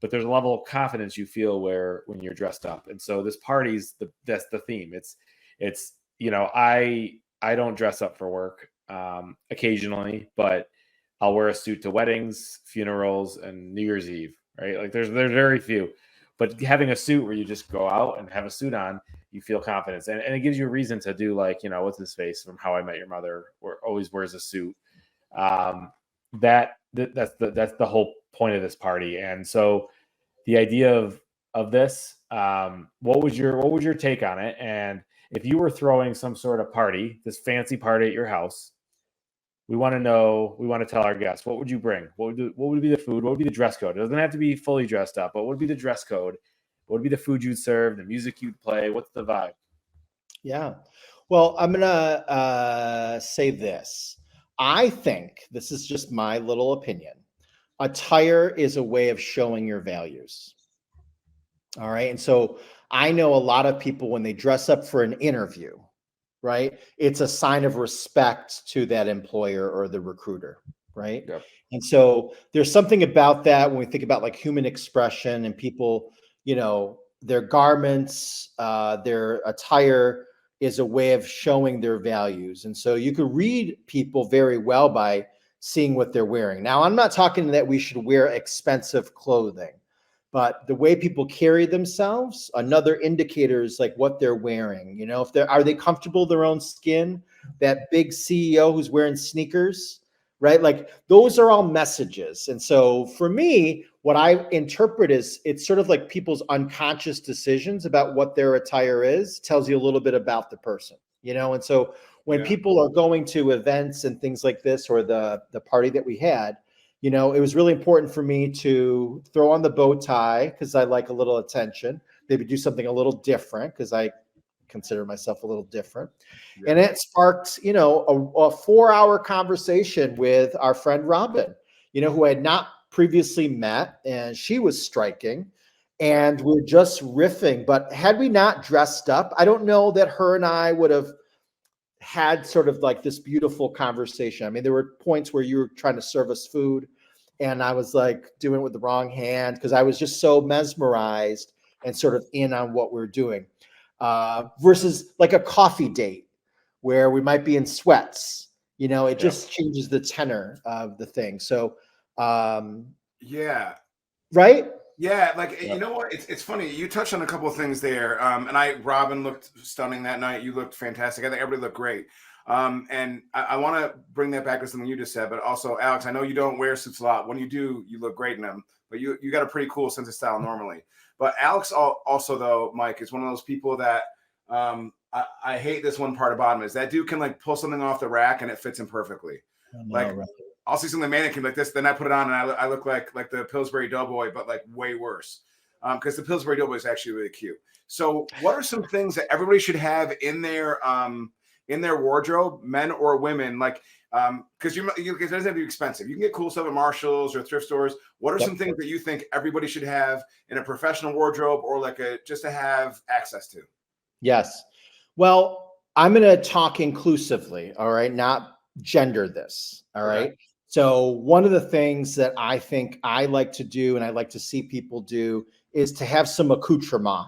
but there's a level of confidence you feel when you're dressed up. And so this party's that's the theme. It's I don't dress up for work occasionally, but I'll wear a suit to weddings, funerals, and New Year's Eve, right? Like there's very few. But having a suit where you just go out and have a suit on, you feel confidence. And it gives you a reason to do like, what's his face from How I Met Your Mother, where always wears a suit. That's the whole point of this party. And so the idea of this, what was your take on it? And if you were throwing some sort of party, this fancy party at your house, we want to tell our guests, what would you bring? What would be the food? What would be the dress code? It doesn't have to be fully dressed up, but what would be the dress code? What would be the food you'd serve, the music you'd play? What's the vibe? Yeah. Well, I'm gonna say this. I think this is just my little opinion. Attire is a way of showing your values. All right. And so I know a lot of people when they dress up for an interview, right? It's a sign of respect to that employer or the recruiter, right? Yep. And so there's something about that when we think about like human expression and people, their garments, their attire is a way of showing their values. And so you could read people very well by seeing what they're wearing. Now, I'm not talking that we should wear expensive clothing, but the way people carry themselves, another indicator is like what they're wearing. If are they comfortable in their own skin? That big CEO who's wearing sneakers, right? Like those are all messages. And so for me, what I interpret is it's sort of like people's unconscious decisions about what their attire is, tells you a little bit about the person, And so when people are going to events and things like this, or the party that we had, it was really important for me to throw on the bow tie because I like a little attention, maybe do something a little different because I consider myself a little different. Yeah. And it sparked, a 4-hour conversation with our friend Robin, who I had not previously met, and she was striking. And we were just riffing. But had we not dressed up, I don't know that her and I would have had sort of like this beautiful conversation. I mean, there were points where you were trying to serve us food and I was like doing it with the wrong hand because I was just so mesmerized and sort of in on what we're doing, versus like a coffee date where we might be in sweats. It just changes the tenor of the thing. So yeah, right. Yeah, like you know what? It's funny. You touched on a couple of things there. Robin looked stunning that night. You looked fantastic. I think everybody looked great. And I want to bring that back to something you just said, but also Alex, I know you don't wear suits a lot. When you do, you look great in them. But you got a pretty cool sense of style normally. But Alex also though, Mike, is one of those people that I hate this one part about him is that dude can like pull something off the rack and it fits him perfectly. Right. I'll see something mannequin like this, then I put it on and I look like the Pillsbury Doughboy, but like way worse. Because the Pillsbury Doughboy is actually really cute. So, what are some things that everybody should have in their wardrobe, men or women? Like, because it doesn't have to be expensive. You can get cool stuff at Marshalls or thrift stores. What are some things that you think everybody should have in a professional wardrobe or like just to have access to? Yes. Well, I'm going to talk inclusively. All right, not gender this. All right. Okay. So one of the things that I think I like to do and I like to see people do is to have some accoutrement.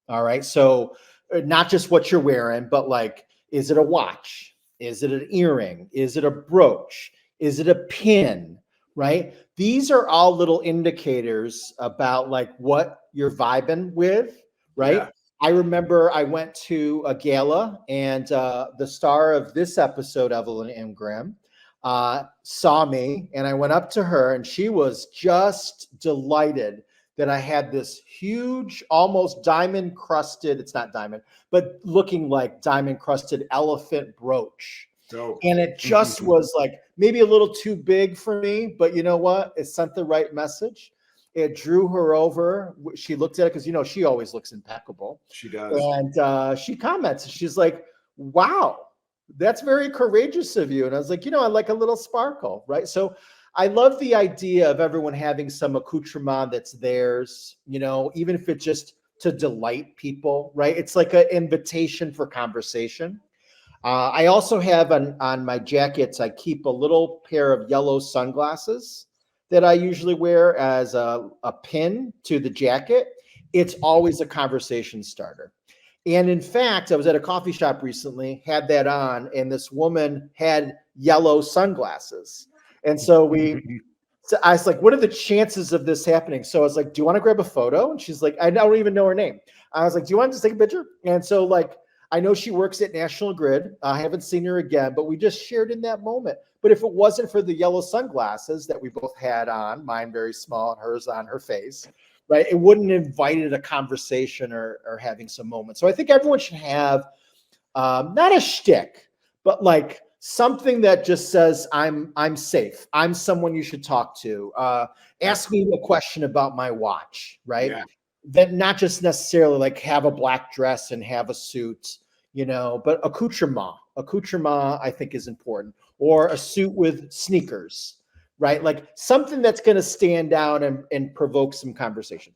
All right. So not just what you're wearing, but like, is it a watch? Is it an earring? Is it a brooch? Is it a pin? Right. These are all little indicators about like what you're vibing with. Right. Yeah. I remember I went to a gala and the star of this episode, Evelyn Ingram, saw me and I went up to her and she was just delighted that I had this huge, almost diamond crusted, it's not diamond, but looking like diamond crusted elephant brooch. Dope. And it just was like maybe a little too big for me, but you know what? It sent the right message. It drew her over. She looked at it because, she always looks impeccable. She does. And she comments. She's like, wow, that's very courageous of you. And I was like, I like a little sparkle, right? So I love the idea of everyone having some accoutrement that's theirs, even if it's just to delight people, right? It's like an invitation for conversation. I also have on my jackets, I keep a little pair of yellow sunglasses that I usually wear as a pin to the jacket. It's always a conversation starter. And in fact, I was at a coffee shop recently, had that on, and this woman had yellow sunglasses. And so I was like, what are the chances of this happening? So I was like, do you want to grab a photo? And she's like, I don't even know her name. I was like, do you want to just take a picture? And so like, I know she works at National Grid. I haven't seen her again, but we just shared in that moment. But if it wasn't for the yellow sunglasses that we both had on, mine very small and hers on her face, right? It wouldn't have invited a conversation or having some moment. So I think everyone should have not a shtick, but like something that just says, I'm safe. I'm someone you should talk to. Ask me a question about my watch, right? Yeah. That not just necessarily like have a black dress and have a suit, but accoutrement, I think is important, or a suit with sneakers, right? Like something that's going to stand out and provoke some conversation.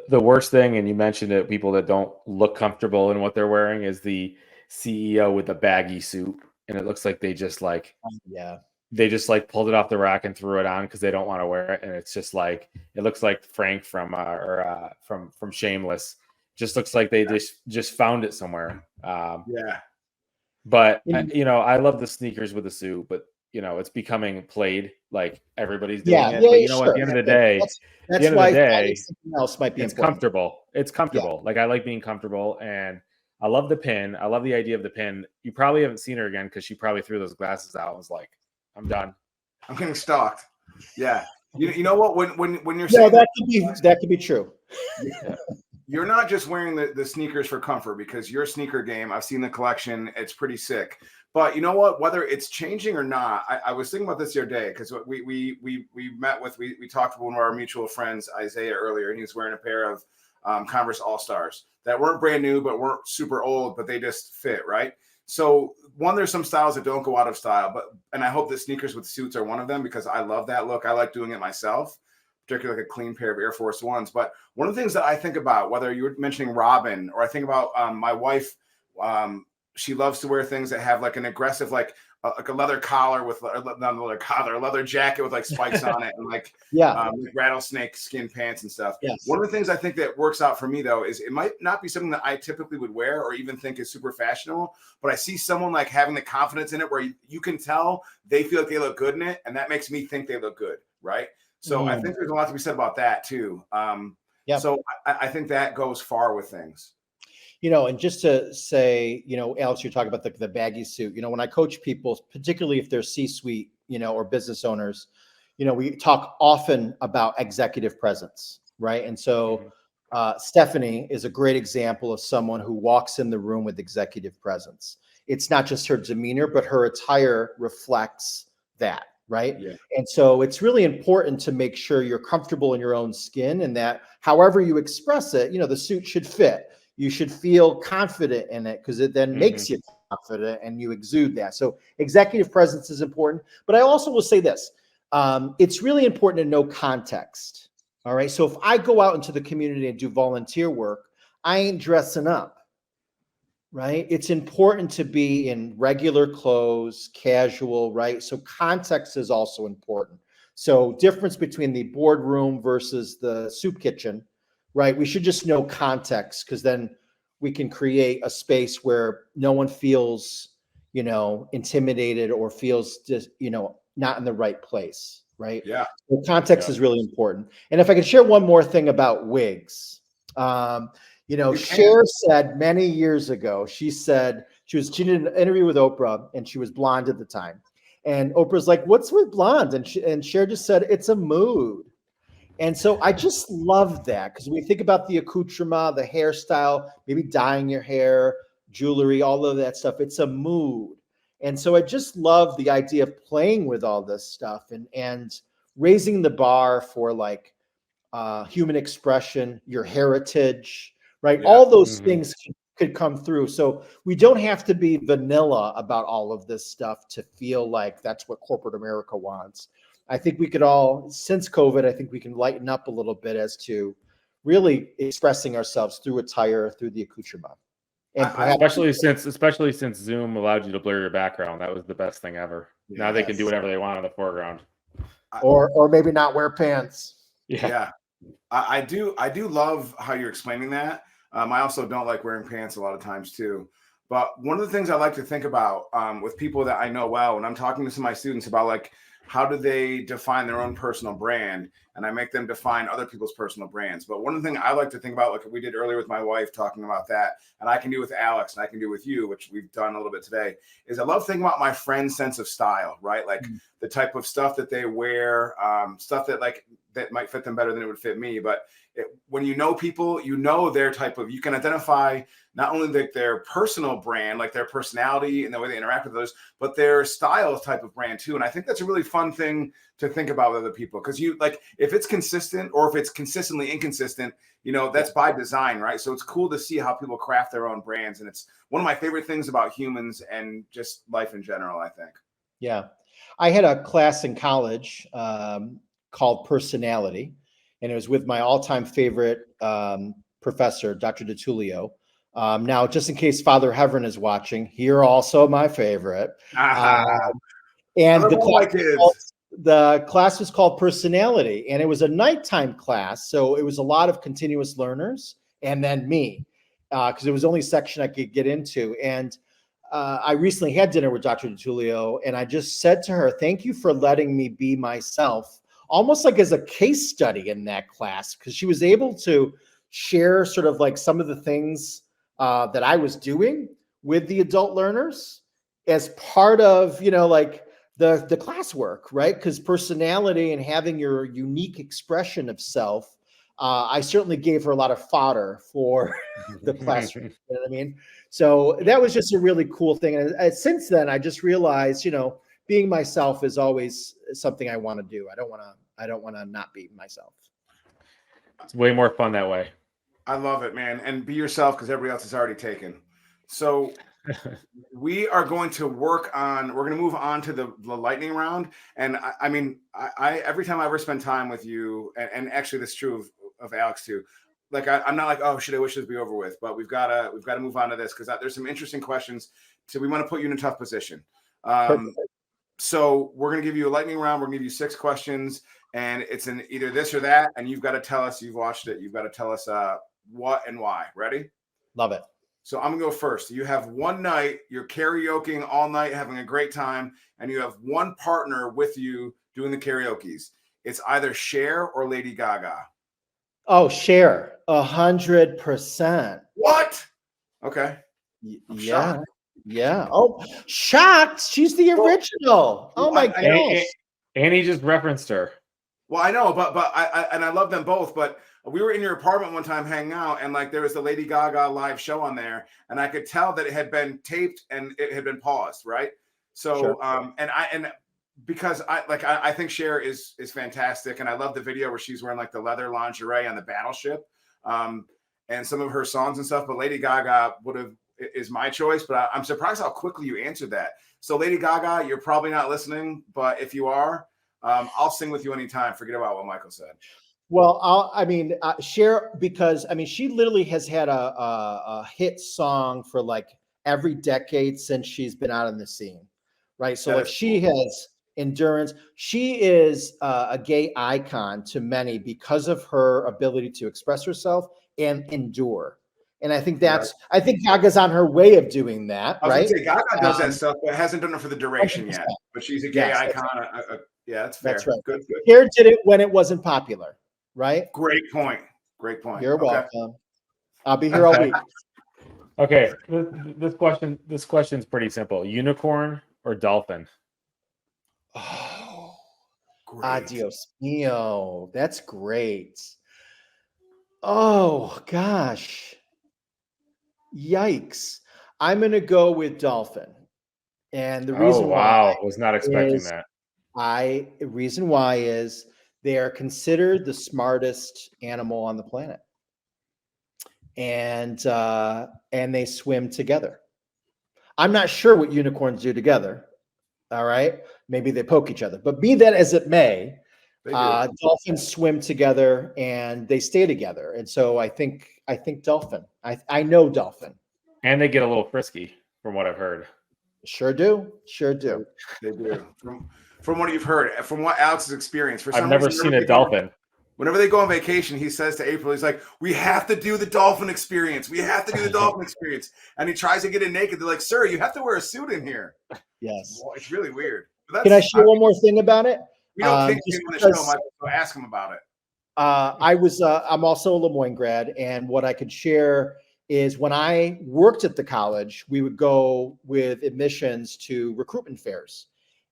The worst thing, and you mentioned it, people that don't look comfortable in what they're wearing, is the CEO with the baggy suit, and it looks like they just pulled it off the rack and threw it on because they don't want to wear it, and it's just like it looks like Frank from Shameless. Just looks like they just found it somewhere. But I love the sneakers with the suit, but it's becoming played, like everybody's doing it. But what? At the end of the day, that's why something else might be it's important. comfortable. It's comfortable. Like I like being comfortable, and I love the pin. I love the idea of the pin. You probably haven't seen her again because she probably threw those glasses out and was like, "I'm done. I'm getting stalked." Yeah. You know what? When you're saying that could be true. You're not just wearing the sneakers for comfort, because your sneaker game, I've seen the collection, it's pretty sick. But you know what? Whether it's changing or not, I was thinking about this the other day, because we talked to one of our mutual friends, Isaiah, earlier, and he was wearing a pair of Converse All-Stars that weren't brand new, but weren't super old, but they just fit, right? So there's some styles that don't go out of style, and I hope that sneakers with suits are one of them, because I love that look. I like doing it myself, particularly like a clean pair of Air Force Ones. But one of the things that I think about, whether you were mentioning Robin, or I think about my wife, she loves to wear things that have like an aggressive, like a leather collar with a leather jacket with like spikes on it, and like rattlesnake skin pants and stuff. Yes. One of the things I think that works out for me though is it might not be something that I typically would wear or even think is super fashionable, but I see someone like having the confidence in it where you can tell they feel like they look good in it, and that makes me think they look good, right? So I think there's a lot to be said about that too. So I think that goes far with things. And just to say, Alex, you're talking about the baggy suit. When I coach people, particularly if they're C-suite, or business owners, we talk often about executive presence, right? And so Stephanie is a great example of someone who walks in the room with executive presence. It's not just her demeanor, but her attire reflects that. Right. Yeah. And so it's really important to make sure you're comfortable in your own skin, and that however you express it, the suit should fit. You should feel confident in it, because it then makes you confident and you exude that. So executive presence is important. But I also will say this. It's really important to know context. All right. So if I go out into the community and do volunteer work, I ain't dressing up. Right. It's important to be in regular clothes, casual, right? So context is also important. So difference between the boardroom versus the soup kitchen, right? We should just know context, because then we can create a space where no one feels, intimidated or feels just, not in the right place. Right. Yeah. So context is really important. And if I could share one more thing about wigs, Cher said many years ago, she said she did an interview with Oprah, and she was blonde at the time. And Oprah's like, "What's with blonde?" And Cher just said, "It's a mood." And so I just love that, because when we think about the accoutrement, the hairstyle, maybe dyeing your hair, jewelry, all of that stuff, it's a mood. And so I just love the idea of playing with all this stuff and raising the bar for like human expression, your heritage. Right. Yeah. All those things could come through. So we don't have to be vanilla about all of this stuff to feel like that's what corporate America wants. I think we could all, since COVID, I think we can lighten up a little bit as to really expressing ourselves through attire, through the accoutrement. And especially since Zoom allowed you to blur your background. That was the best thing ever. Yes. Now they can do whatever they want in the foreground. Or maybe not wear pants. Yeah. I do love how you're explaining that. I also don't like wearing pants a lot of times too. But one of the things I like to think about with people that I know well, when I'm talking to some of my students about like, how do they define their own personal brand? And I make them define other people's personal brands. But one of the things I like to think about, like we did earlier with my wife talking about that, and I can do with Alex and I can do with you, which we've done a little bit today, is I love thinking about my friend's sense of style, right? Like the type of stuff that they wear, stuff that might fit them better than it would fit me. But when you know people, you know their type of, you can identify not only like their personal brand, like their personality and the way they interact with others, but their style type of brand too. And I think that's a really fun thing to think about with other people, because you like, if it's consistent or if it's consistently inconsistent, you know, that's by design, right? So it's cool to see how people craft their own brands. And it's one of my favorite things about humans and just life in general, I think. Yeah. I had a class in college called Personality, and it was with my all-time favorite professor, Dr. DeTullio. Now, just in case Father Heverin is watching, you're also my favorite. And the class was called Personality, and it was a nighttime class. So it was a lot of continuous learners and then me, because it was the only section I could get into. And I recently had dinner with Dr. DeTullio, and I just said to her, thank you for letting me be myself, almost like as a case study in that class, because she was able to share sort of like some of the things that I was doing with the adult learners as part of, you know, like the classwork, right? Because personality and having your unique expression of self, I certainly gave her a lot of fodder for the classroom. You know what I mean? So that was just a really cool thing. And since then, I just realized, you know, being myself is always something I want to do. I don't want to not be myself. It's way more fun that way. I love it, man. And be yourself, because everybody else is already taken. So we're going to move on to the lightning round. And I mean, every time I ever spend time with you, and actually this is true of Alex too, like I'm not like, oh shit, I wish this would be over with, but we've got to move on to this, because there's some interesting questions. So we want to put you in a tough position. So we're going to give you a lightning round. We're going to give you 6 questions, and it's an either this or that. And you've got to tell us, you've watched it. You've got to tell us what and why. Ready? Love it. So I'm gonna go first. You have one night, you're karaokeing all night, having a great time, and you have one partner with you doing the karaoke's. It's either Cher or Lady Gaga. Oh, Cher, 100%. What? Okay. Yeah. Yeah. Oh, shocked. She's the original. Oh my gosh. Annie just referenced her. Well, I know, but I love them both, but we were in your apartment one time hanging out, and like there was the Lady Gaga live show on there, and I could tell that it had been taped and it had been paused, right? So sure. Because I think Cher is fantastic, and I love the video where she's wearing like the leather lingerie on the battleship, and some of her songs and stuff. But Lady Gaga is my choice, but I'm surprised how quickly you answered that. So Lady Gaga, you're probably not listening, but if you are, I'll sing with you anytime. Forget about what Michael said. Well, Cher, because I mean, she literally has had a hit song for like every decade since she's been out in the scene, right? So like she has endurance. She is a gay icon to many because of her ability to express herself and endure. And I think I think Gaga's on her way of doing that, right? I was gonna say, Gaga does that stuff, but hasn't done it for the duration 100%. Yet. But she's a gay icon. Yeah, that's fair. That's right. Good. Cher did it when it wasn't popular, right? Great point. You're welcome. I'll be here all week. Okay, this question's pretty simple. Unicorn or dolphin? Oh, adios mio. That's great. Oh gosh. Yikes. I'm going to go with dolphin. And the reason why was not expecting that. The reason why is they are considered the smartest animal on the planet. And they swim together. I'm not sure what unicorns do together. All right. Maybe they poke each other, but be that as it may, dolphins swim together and they stay together. And so I think dolphin. I know dolphin. And they get a little frisky, from what I've heard. Sure do. They do. From what you've heard, from what Alex has experienced. I've never seen a dolphin. Whenever they go on vacation, he says to April, he's like, we have to do the dolphin experience. We have to do the dolphin experience. And he tries to get in naked. They're like, sir, you have to wear a suit in here. Yes. Well, it's really weird. Can I share one more thing about it? We don't think on the show, Michael, so ask him about it. I'm also a Lemoyne grad, and what I could share is when I worked at the college, we would go with admissions to recruitment fairs,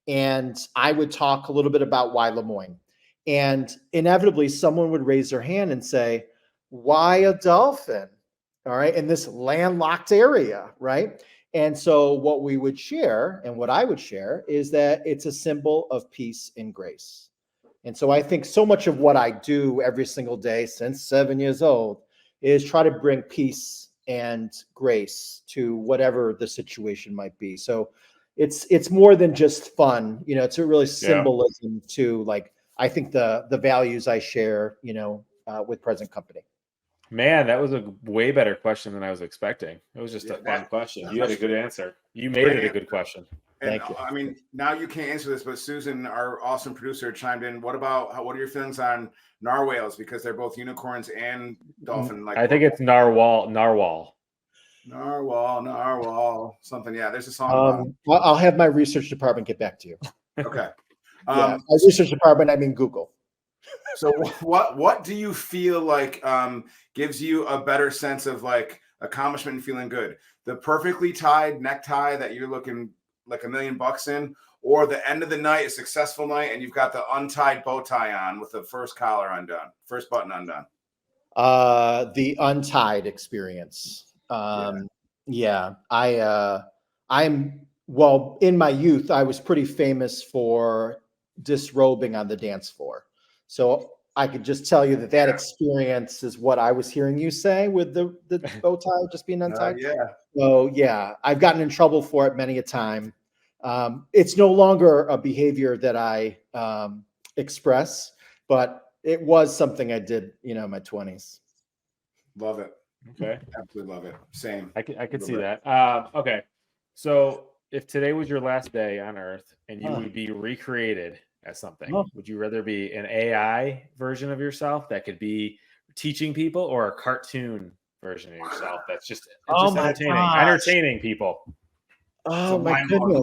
and I would talk a little bit about why Lemoyne, and inevitably someone would raise their hand and say, "Why a dolphin?" all right, in this landlocked area, right? And so what we would share and what I would share is that it's a symbol of peace and grace. And so I think so much of what I do every single day since 7 years old is try to bring peace and grace to whatever the situation might be. So it's more than just fun, you know, it's a really symbolism to, like, I think the values I share, you know, with present company. Man, that was a way better question than I was expecting. It was just a fun question. You had a good answer. You made it a good question. And Thank you. I mean, now you can't answer this, but Susan, our awesome producer, chimed in. What are your feelings on narwhals? Because they're both unicorns and dolphin. Like, I think it's narwhal. Narwhal, something. Yeah, there's a song about it. I'll have my research department get back to you. Okay. My research department, I mean Google. So what do you feel like gives you a better sense of like accomplishment and feeling good? The perfectly tied necktie that you're looking like $1 million in, or the end of the night, a successful night, and you've got the untied bow tie on with the first collar undone, first button undone? The untied experience. I'm well, in my youth, I was pretty famous for disrobing on the dance floor. So I could just tell you that experience is what I was hearing you say with the bow tie just being untied. So yeah, I've gotten in trouble for it many a time. It's no longer a behavior that I express, but it was something I did, you know, in my 20s. Love it. Okay. Absolutely love it. Same. I could see that. Okay. So if today was your last day on Earth and you would be recreated as something, would you rather be an AI version of yourself that could be teaching people, or a cartoon version of yourself that's just entertaining people? Oh my goodness.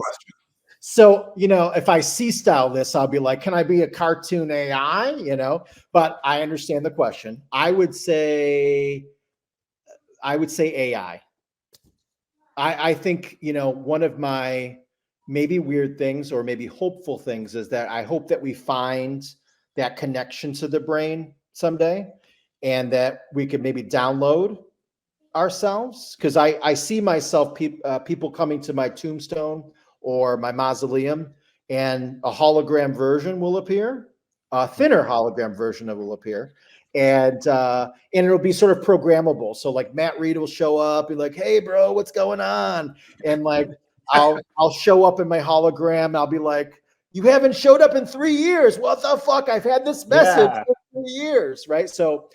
So, you know, if I C-style this, I'll be like, can I be a cartoon AI? You know, but I understand the question. I would say AI. I think, you know, one of my maybe weird things or maybe hopeful things is that I hope that we find that connection to the brain someday, and that we could maybe download ourselves. Because I see myself, people coming to my tombstone or my mausoleum, and a hologram version will appear, a thinner hologram version will appear. And it'll be sort of programmable. So like Matt Reed will show up, be like, "Hey, bro, what's going on?" And like I'll show up in my hologram. I'll be like, "You haven't showed up in 3 years. What the fuck? I've had this message for 3 years, right?" So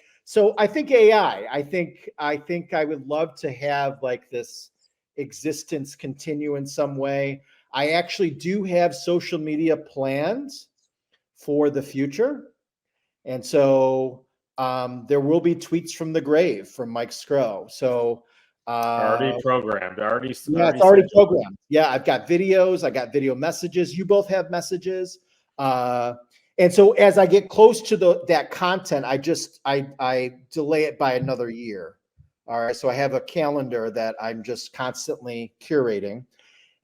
I think AI. I think I would love to have like this existence continue in some way. I actually do have social media plans for the future, and so there will be tweets from the grave from Mike Sgro. So already programmed. It's already programmed. Yeah, I've got videos. I got video messages. You both have messages. And so as I get close to that content, I delay it by another year. All right. So I have a calendar that I'm just constantly curating.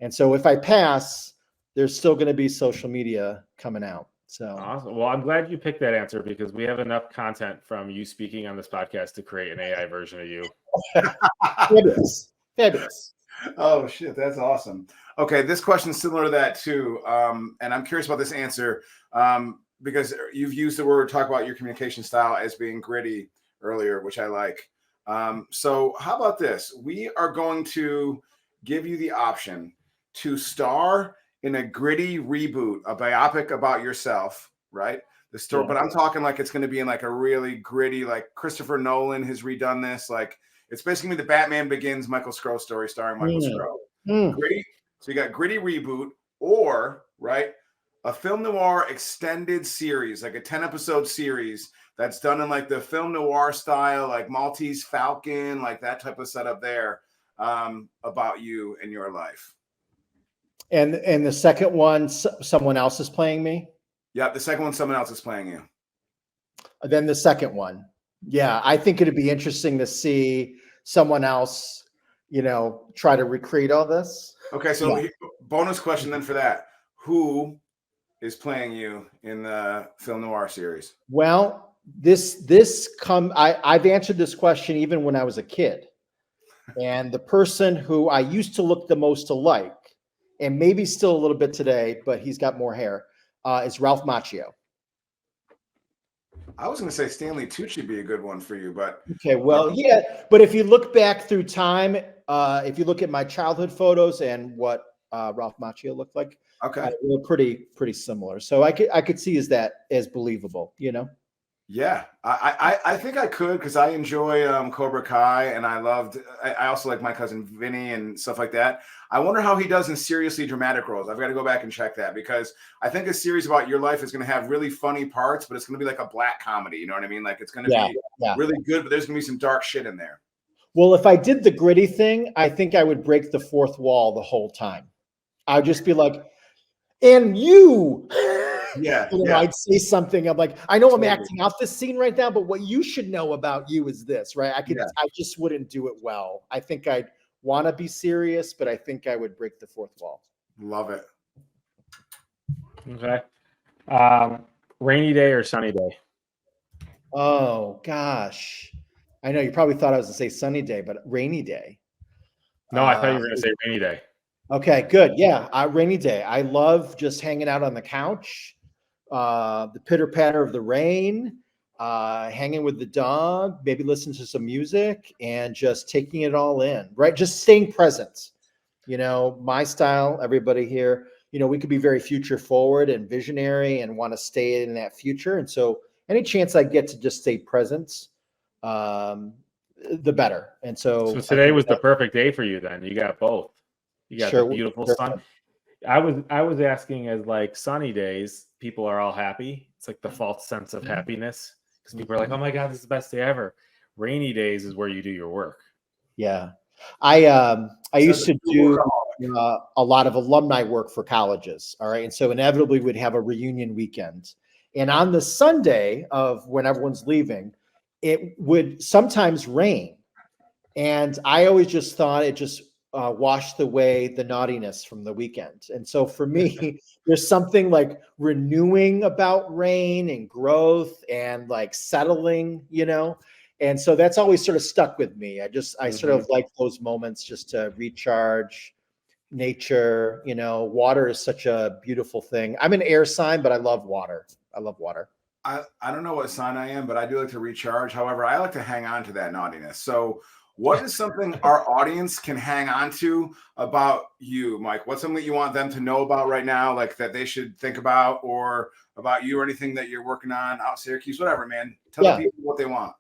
And so if I pass, there's still going to be social media coming out. So awesome. Well, I'm glad you picked that answer, because we have enough content from you speaking on this podcast to create an AI version of you. Fabulous. Oh shit, that's awesome. Okay, this question is similar to that too, and I'm curious about this answer because you've used the word, talk about your communication style as being gritty earlier, which I like. So how about this? We are going to give you the option to star in a gritty reboot, a biopic about yourself, right? The story, but I'm talking like it's going to be in like a really gritty, like Christopher Nolan has redone this. Like it's basically the Batman Begins Michael Sgro story starring Michael Sgro. Gritty. So you got gritty reboot, or right, a film noir extended series, like a 10-episode series that's done in like the film noir style, like Maltese Falcon, like that type of setup there, about you and your life. And the second one, someone else is playing me? Yeah, the second one, someone else is playing you. Then the second one. Yeah, I think it'd be interesting to see someone else, you know, try to recreate all this. Okay, so bonus question then for that. Who is playing you in the film noir series? Well, I've answered this question even when I was a kid. And the person who I used to look the most alike, and maybe still a little bit today, but he's got more hair, is Ralph Macchio. I was going to say Stanley Tucci would be a good one for you, but Okay, well, yeah, but if you look back through time, if you look at my childhood photos and what Ralph Macchio looked like, okay. we're pretty similar. So I could see as believable, you know? Yeah, I think I could, because I enjoy Cobra Kai, and I also like My Cousin Vinny and stuff like that. I wonder how he does in seriously dramatic roles. I've got to go back and check that, because I think a series about your life is going to have really funny parts, but it's going to be like a black comedy. You know what I mean? Like, it's going to be really good, but there's going to be some dark shit in there. Well, if I did the gritty thing, I think I would break the fourth wall the whole time. I'd just be like, and you. Yeah, I'd say something. I'm like, I know I'm acting out this scene right now, but what you should know about you is this, right? I just wouldn't do it well. I think I'd want to be serious, but I think I would break the fourth wall. Love it. Okay. Rainy day or sunny day? Oh gosh. I know you probably thought I was going to say sunny day, but rainy day. No, I thought you were going to say rainy day. Okay, good. Yeah, rainy day. I love just hanging out on the couch, the pitter patter of the rain, hanging with the dog, maybe listen to some music, and just taking it all in. Right, just staying present. My style. Everybody here, we could be very future forward and visionary and want to stay in that future. And so, any chance I get to just stay present, the better. And so today was the perfect day for you. Then you got both. You got the beautiful sun. I was asking, as like sunny days, people are all happy. It's like the false sense of happiness, because people are like, "Oh my God, this is the best day ever." Rainy days is where you do your work. Yeah, I used to do a lot of alumni work for colleges. All right, and so inevitably we'd have a reunion weekend, and on the Sunday of when everyone's leaving, it would sometimes rain, and I always just thought it just washed away the naughtiness from the weekend. And so for me, there's something like renewing about rain and growth and like settling, and so that's always sort of stuck with me. I sort of like those moments just to recharge. Nature, water is such a beautiful thing. I'm an air sign, but I love water. I don't know what sign I am, but I do like to recharge. However, I like to hang on to that naughtiness. So what is something our audience can hang on to about you, Mike? What's something that you want them to know about right now, like that they should think about, or about you, or anything that you're working on out Syracuse, whatever, man? Tell the people what they want.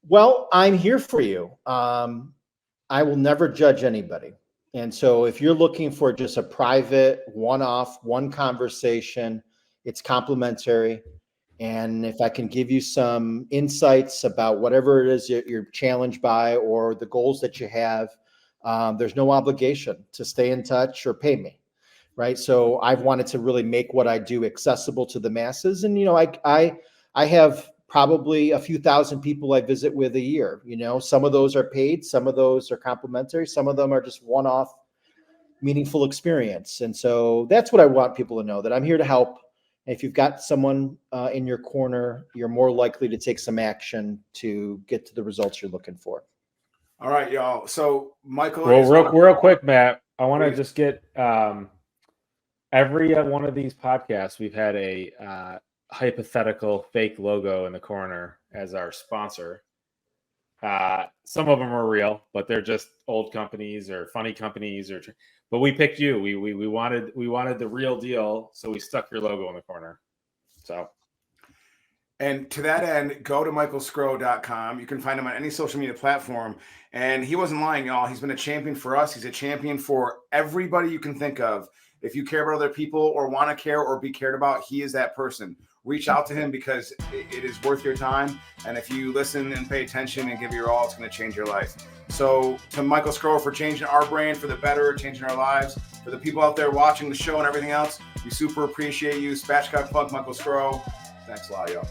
Well, I'm here for you. I will never judge anybody. And so if you're looking for just a private, one-off, one conversation, it's complimentary. And if I can give you some insights about whatever it is you're challenged by or the goals that you have, there's no obligation to stay in touch or pay me, right? So I've wanted to really make what I do accessible to the masses. And, I have probably a few thousand people I visit with a year. Some of those are paid, some of those are complimentary, some of them are just one-off meaningful experience. And so that's what I want people to know, that I'm here to help. If you've got someone in your corner, you're more likely to take some action to get to the results you're looking for. All right, y'all. So Michael, well, real quick, Matt, I want to just get every one of these podcasts, we've had a hypothetical fake logo in the corner as our sponsor. Some of them are real, but they're just old companies or funny companies, but we picked you. We wanted the real deal, so we stuck your logo in the corner. So, and to that end, go to michaelsgro.com. You can find him on any social media platform. And he wasn't lying, y'all. He's been a champion for us. He's a champion for everybody you can think of. If you care about other people or want to care or be cared about, he is that person. Reach out to him, because it is worth your time. And if you listen and pay attention and give your all, it's going to change your life. So to Michael Sgro for changing our brand for the better, changing our lives, for the people out there watching the show and everything else, we super appreciate you. Spatchcock Funk, Michael Sgro. Thanks a lot, y'all.